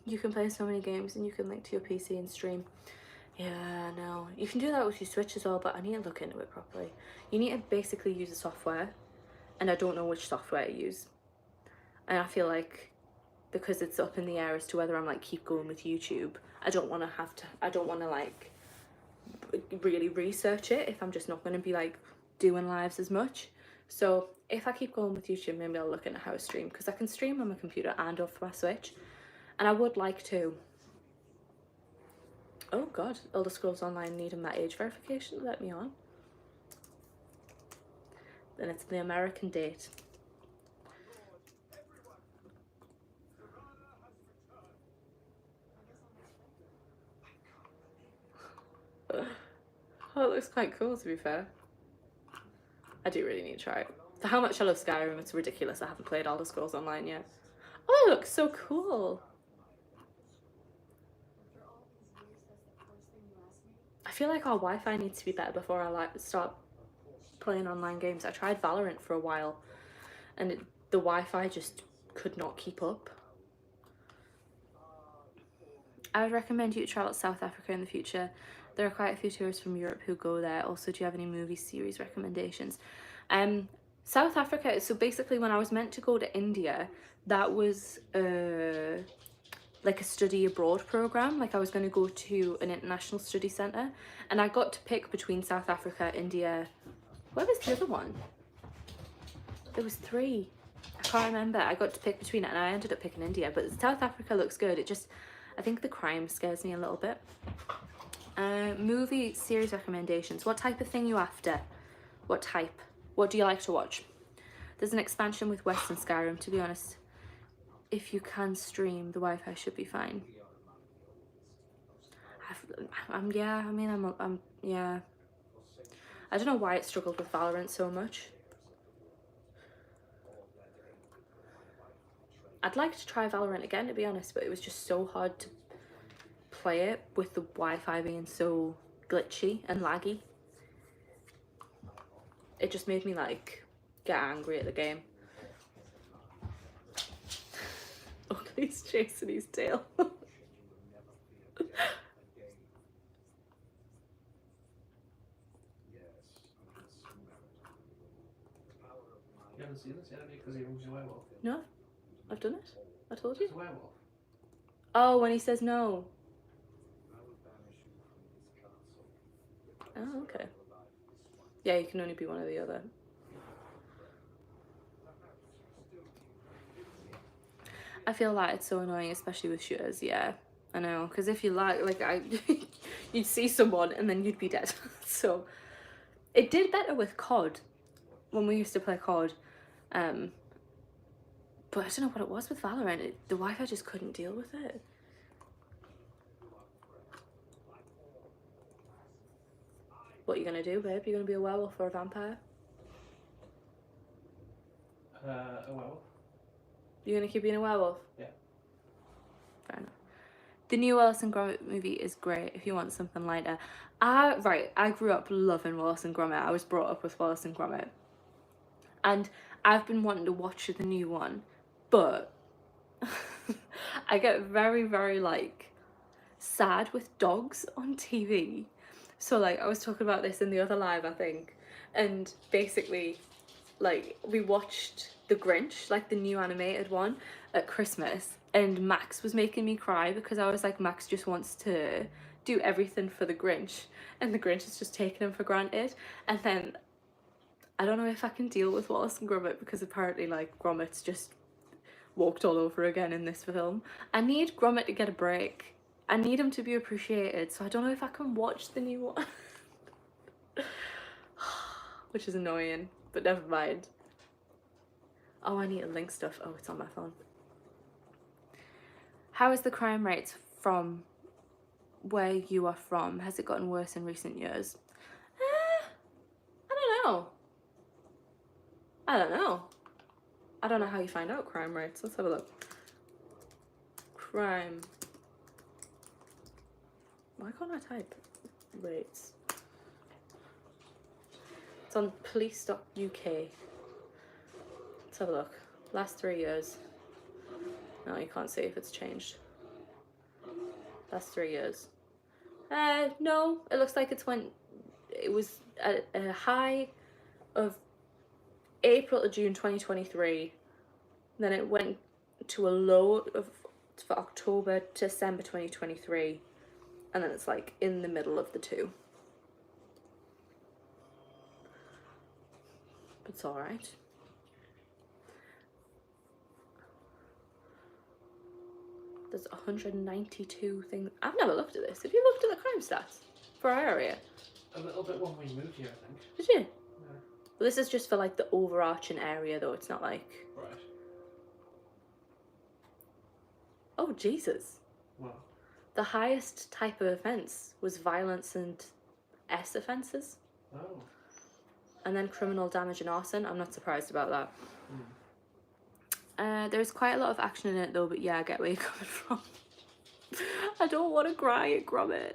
You can play so many games, and you can link to your PC and stream. Yeah, no. You can do that with your Switch as well, but I need to look into it properly. You need to basically use a software, and I don't know which software to use. And I feel like because it's up in the air as to whether I'm like keep going with YouTube, I don't want to like really research it if I'm just not going to be like doing lives as much. So if I keep going with YouTube, maybe I'll look into how to stream, because I can stream on my computer and off my Switch, and I would like to. Oh god, Elder Scrolls Online needing that age verification to let me on. Then it's the American date. Oh, it looks quite cool, to be fair. I do really need to try it. For how much I love Skyrim, it's ridiculous I haven't played Elder Scrolls Online yet. Oh, it looks so cool. I feel like our Wi-Fi needs to be better before I start playing online games. I tried Valorant for a while, and the Wi-Fi just could not keep up. I would recommend you to travel to South Africa in the future. There are quite a few tourists from Europe who go there. Also, do you have any movie series recommendations? South Africa, so basically when I was meant to go to India, that was like a study abroad program. Like I was going to go to an international study centre, and I got to pick between South Africa, India. Where was the other one? There was 3. I can't remember. I got to pick between it and I ended up picking India, but South Africa looks good. It just, I think the crime scares me a little bit. Movie series recommendations. What type of thing are you after? What type? What do you like to watch? There's an expansion with Western Skyrim, to be honest. If you can stream, the Wi-Fi should be fine. Yeah. I don't know why it struggled with Valorant so much. I'd like to try Valorant again, to be honest, but it was just so hard to play it with the Wi-Fi being so glitchy and laggy. It just made me like get angry at the game. Ugly's chasing his tail. You haven't seen this yet, have you? Because he was a werewolf. No, I've done it. I told you. He's a werewolf. Oh, when he says no. Oh, okay. Yeah, you can only be one or the other. I feel like it's so annoying, especially with shooters. Yeah, I know. Because if you you'd see someone and then you'd be dead. So it did better with COD when we used to play COD. But I don't know what it was with Valorant. The Wi-Fi just couldn't deal with it. What are you gonna do, babe? You gonna be a werewolf or a vampire? A werewolf. You're gonna keep being a werewolf? Yeah. Fair enough. The new Wallace and Gromit movie is great if you want something lighter. I grew up loving Wallace and Gromit. I was brought up with Wallace and Gromit. And I've been wanting to watch the new one, but I get very, very like sad with dogs on TV. So like I was talking about this in the other live, I think, and basically like we watched The Grinch, like the new animated one, at Christmas, and Max was making me cry because I was like, Max just wants to do everything for the Grinch, and the Grinch is just taking him for granted. And then I don't know if I can deal with Wallace and Gromit because apparently like Gromit's just walked all over again in this film. I need Gromit to get a break. I need him to be appreciated, so I don't know if I can watch the new one. Which is annoying, but never mind. Oh, I need to link stuff. Oh, it's on my phone. How is the crime rate from where you are from? Has it gotten worse in recent years? I don't know. I don't know how you find out crime rates. Let's have a look. Crime. Why can't I type rates? It's on police.uk. Let's have a look. Last 3 years. No, you can't see if it's changed. Last 3 years. No, it looks like it was at a high of April to June 2023. Then it went to a low for October to December 2023. And then it's like in the middle of the two. But it's alright. There's 192 things. I've never looked at this. Have you looked at the crime stats for our area? A little bit when we moved here, I think. Did you? Yeah. Well, this is just for like the overarching area though. It's not like... Right. Oh, Jesus. Wow. The highest type of offence was violence and S offences. Oh. And then criminal damage and arson. I'm not surprised about that. Mm. There's quite a lot of action in it though, but yeah, I get where you're coming from. I don't want to cry at Gromit.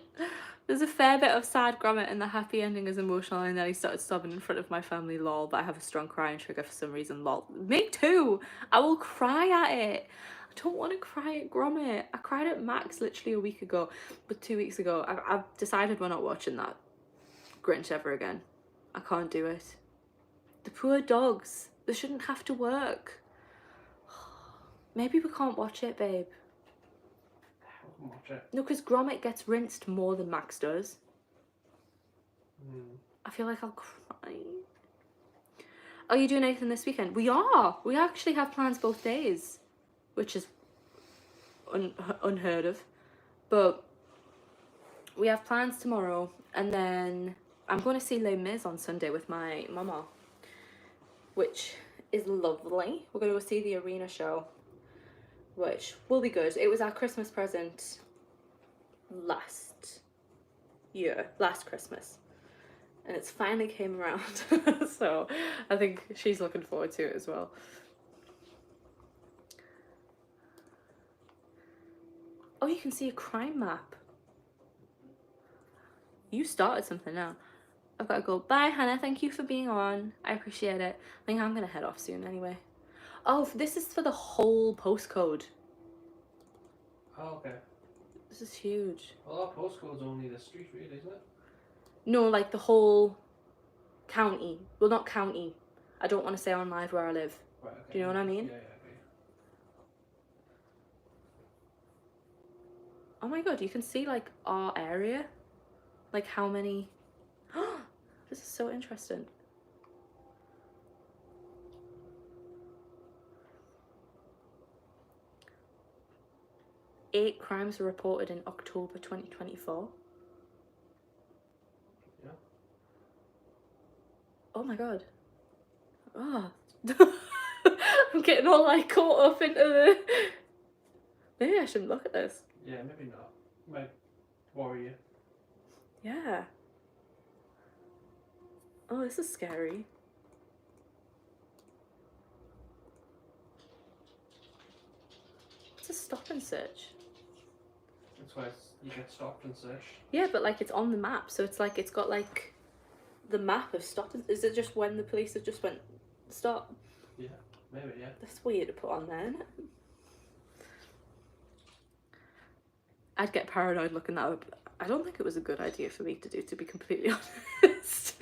There's a fair bit of sad grommet and the happy ending is emotional and then he started sobbing in front of my family, lol, but I have a strong crying trigger for some reason, lol. Me too! I will cry at it. I don't want to cry at grommet. I cried at Max literally a week ago, but 2 weeks ago. I've decided we're not watching that Grinch ever again. I can't do it. The poor dogs. They shouldn't have to work. Maybe we can't watch it, babe. Watch it. No, because Gromit gets rinsed more than Max does. Mm. I feel like I'll cry. Are you doing anything this weekend? We are. We actually have plans both days, which is unheard of. But we have plans tomorrow, and then I'm going to see Les Mis on Sunday with my mama, which is lovely. We're going to go see the arena show, which will be good. It was our Christmas present last Christmas, and it's finally came around. So I think she's looking forward to it as well. Oh, you can see a crime map. You started something now. I've got to go. Bye, Hannah. Thank you for being on. I appreciate it. I think I'm going to head off soon anyway. Oh, this is for the whole postcode. Oh, okay. This is huge. Well, that postcode's only the street, really, isn't it? No, like the whole county. Well, not county. I don't want to say on live where I live. Right, okay. Do you know what I mean? Yeah, okay. Oh my god, you can see like our area. Like how many... This is so interesting. Eight crimes were reported in October 2024. Yeah. Oh my god. Oh. I'm getting all like caught up into the... Maybe I shouldn't look at this. Yeah, maybe not. Might worry you. Yeah. Oh, this is scary. It's a stop and search. That's why you get stopped and searched. Yeah, but like it's on the map, so it's like it's got like the map of stop. Is it just when the police have just went stop? Yeah, maybe, yeah. That's weird to put on there, isn't it? I'd get paranoid looking that up. I don't think it was a good idea for me to do, to be completely honest.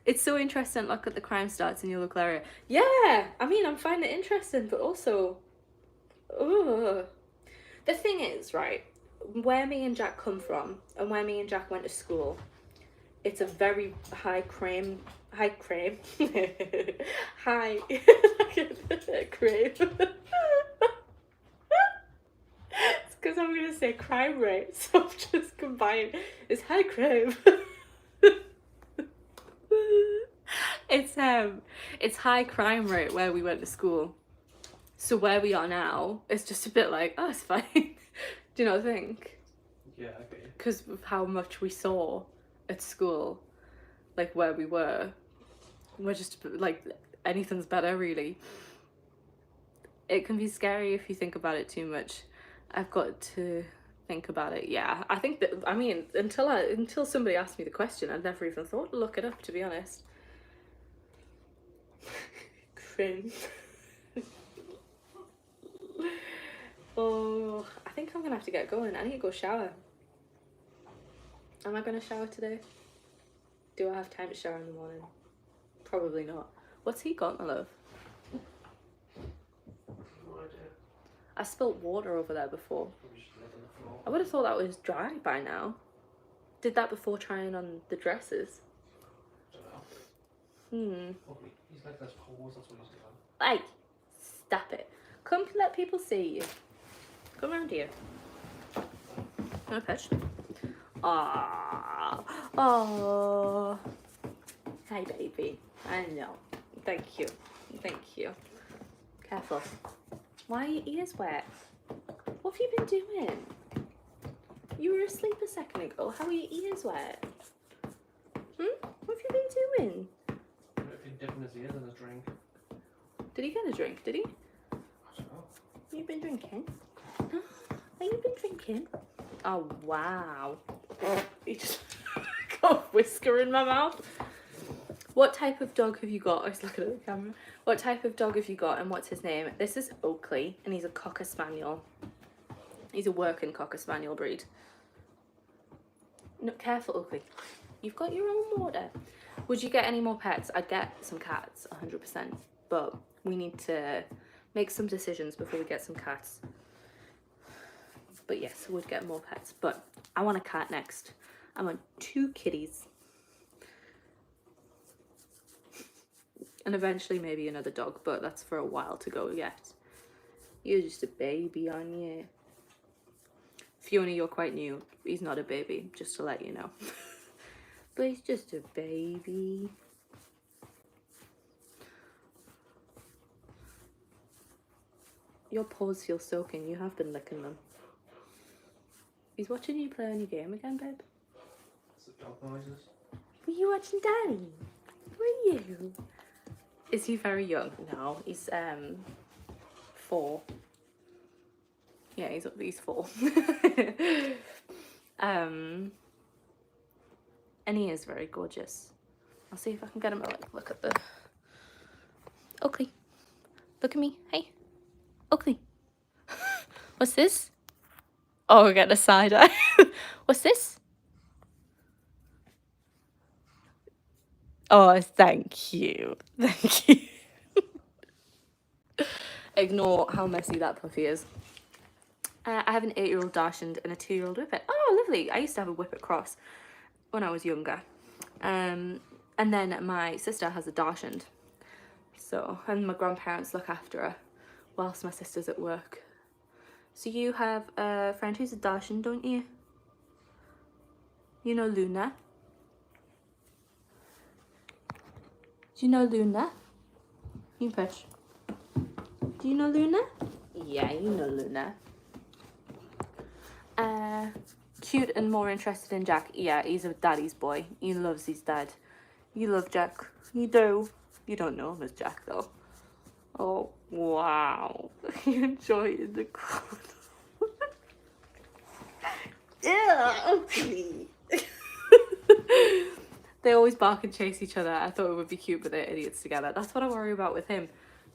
It's so interesting. Look at the crime stats in your local area. Yeah, I mean, I'm finding it interesting, but also, ugh. The thing is, right, where me and Jack come from and where me and Jack went to school, it's a very high crime, high, crime. It's because I'm going to say crime rate, so I'm just combining. It's high crime. It's high crime rate where we went to school. So where we are now, it's just a bit like, oh, it's fine. Do you not think? Yeah, I get you. Because of how much we saw at school, like where we were just like, anything's better, really. It can be scary if you think about it too much. I've got to think about it. Yeah, I think that, I mean, until somebody asked me the question, I'd never even thought to look it up, to be honest. Cringe. Oh, I think I'm gonna have to get going. I need to go shower. Am I gonna shower today? Do I have time to shower in the morning? Probably not. What's he got, my love? No idea. I spilt water over there before. Probably just lay on the floor. I would have thought that was dry by now. Did that before trying on the dresses. Don't know. Probably. He's like this pose, that's what he's doing. Hey, stop it. Come let people see you. Come around here. Can I pitch? Aww. Aww. Hi, baby. I know. Thank you. Thank you. Careful. Why are your ears wet? What have you been doing? You were asleep a second ago. How are your ears wet? What have you been doing? If he'd dipping his ears in his drink. Did he get a drink? Did he? I don't know. Have you been drinking? Have you been drinking? Oh, wow. literally just got a whisker in my mouth. What type of dog have you got? I was looking at the camera. What type of dog have you got and what's his name? This is Oakley and he's a Cocker Spaniel. He's a working Cocker Spaniel breed. No, careful, Oakley. You've got your own water. Would you get any more pets? I'd get some cats, 100%. But we need to make some decisions before we get some cats. But yes, I would get more pets. But I want a cat next. I want 2 kitties. And eventually maybe another dog, but that's for a while to go yet. You're just a baby, aren't you? Fiona, you're quite new. He's not a baby, just to let you know. But he's just a baby. Your paws feel soaking. You have been licking them. He's watching you play on your game again, babe. It's the dog noises. Were you watching Daddy? Were you? Is he very young? No, he's 4. Yeah, he's 4. And he is very gorgeous. I'll see if I can get him to like look at the Oakley. Look at me. Hey. Oakley. What's this? Oh, we're getting a side eye. What's this? Oh, thank you. Thank you. Ignore how messy that puppy is. I have an 8-year-old Dachshund and a 2-year-old Whippet. Oh, lovely. I used to have a Whippet cross when I was younger. And then my sister has a Dachshund. So, and my grandparents look after her whilst my sister's at work. So you have a friend who's a Dachshund, don't you? You know Luna? Do you know Luna? You push. Do you know Luna? Yeah, you know Luna. Cute and more interested in Jack. Yeah, he's a daddy's boy. He loves his dad. You love Jack. You do. You don't know him as Jack though. Oh, wow. You enjoy the cold. Yeah, okay. They always bark and chase each other. I thought it would be cute, but they're idiots together. That's what I worry about with him.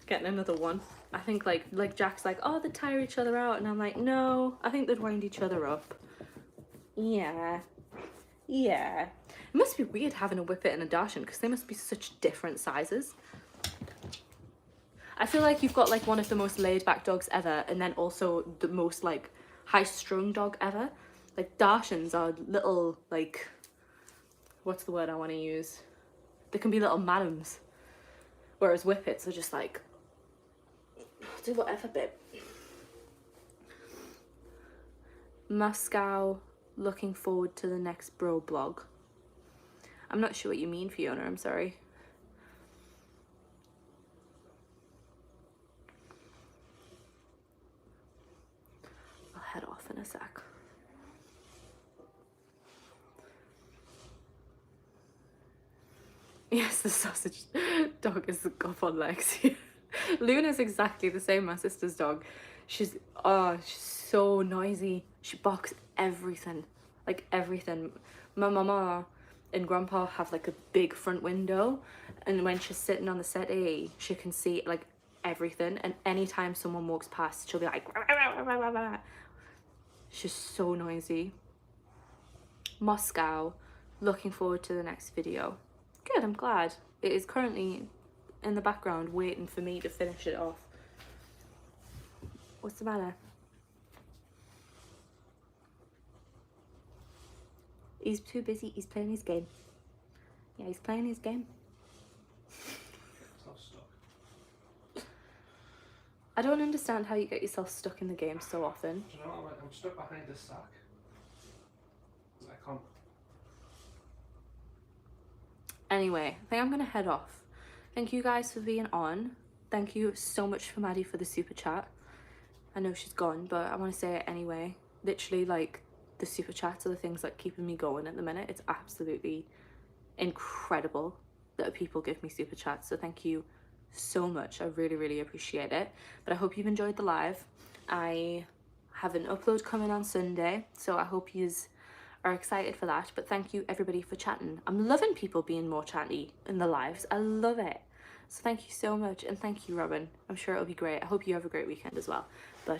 Getting another one. I think like Jack's like, oh, they tire each other out, and I'm like, no, I think they'd wind each other up. Yeah. Yeah. It must be weird having a Whippet and a Dachshund because they must be such different sizes. I feel like you've got like one of the most laid back dogs ever, and then also the most like high strung dog ever. Like Dachshunds are little like, what's the word I want to use? They can be little madams. Whereas Whippets are just like, do whatever, babe. Moscow, looking forward to the next bro blog. I'm not sure what you mean, Fiona, I'm sorry. I'll head off in a sec. Yes, the sausage dog is the goth on legs. Luna's exactly the same, my sister's dog. She's so noisy. She barks everything, like everything. My mama and grandpa have like a big front window, and when she's sitting on the settee, she can see like everything, and anytime someone walks past, she'll be like, rah, rah, rah, rah, rah. She's so noisy. Moscow, looking forward to the next video. Good, I'm glad. It is currently in the background waiting for me to finish it off. What's the matter? He's too busy. He's playing his game. Yeah, he's playing his game. So stuck. I don't understand how you get yourself stuck in the game so often. Do you know what? I'm stuck behind this sack. I can't. Anyway, I think I'm gonna head off. Thank you guys for being on. Thank you so much for Maddie for the super chat. I know she's gone, but I want to say it anyway. Literally, like, the super chats are the things that keeping me going at the minute. It's absolutely incredible that people give me super chats, so thank you so much. I really, really appreciate it. But I hope you've enjoyed the live. I have an upload coming on Sunday, so I hope yous are excited for that. But thank you everybody for chatting. I'm loving people being more chatty in the lives. I love it. So thank you so much, and thank you, Robin. I'm sure it'll be great. I hope you have a great weekend as well. But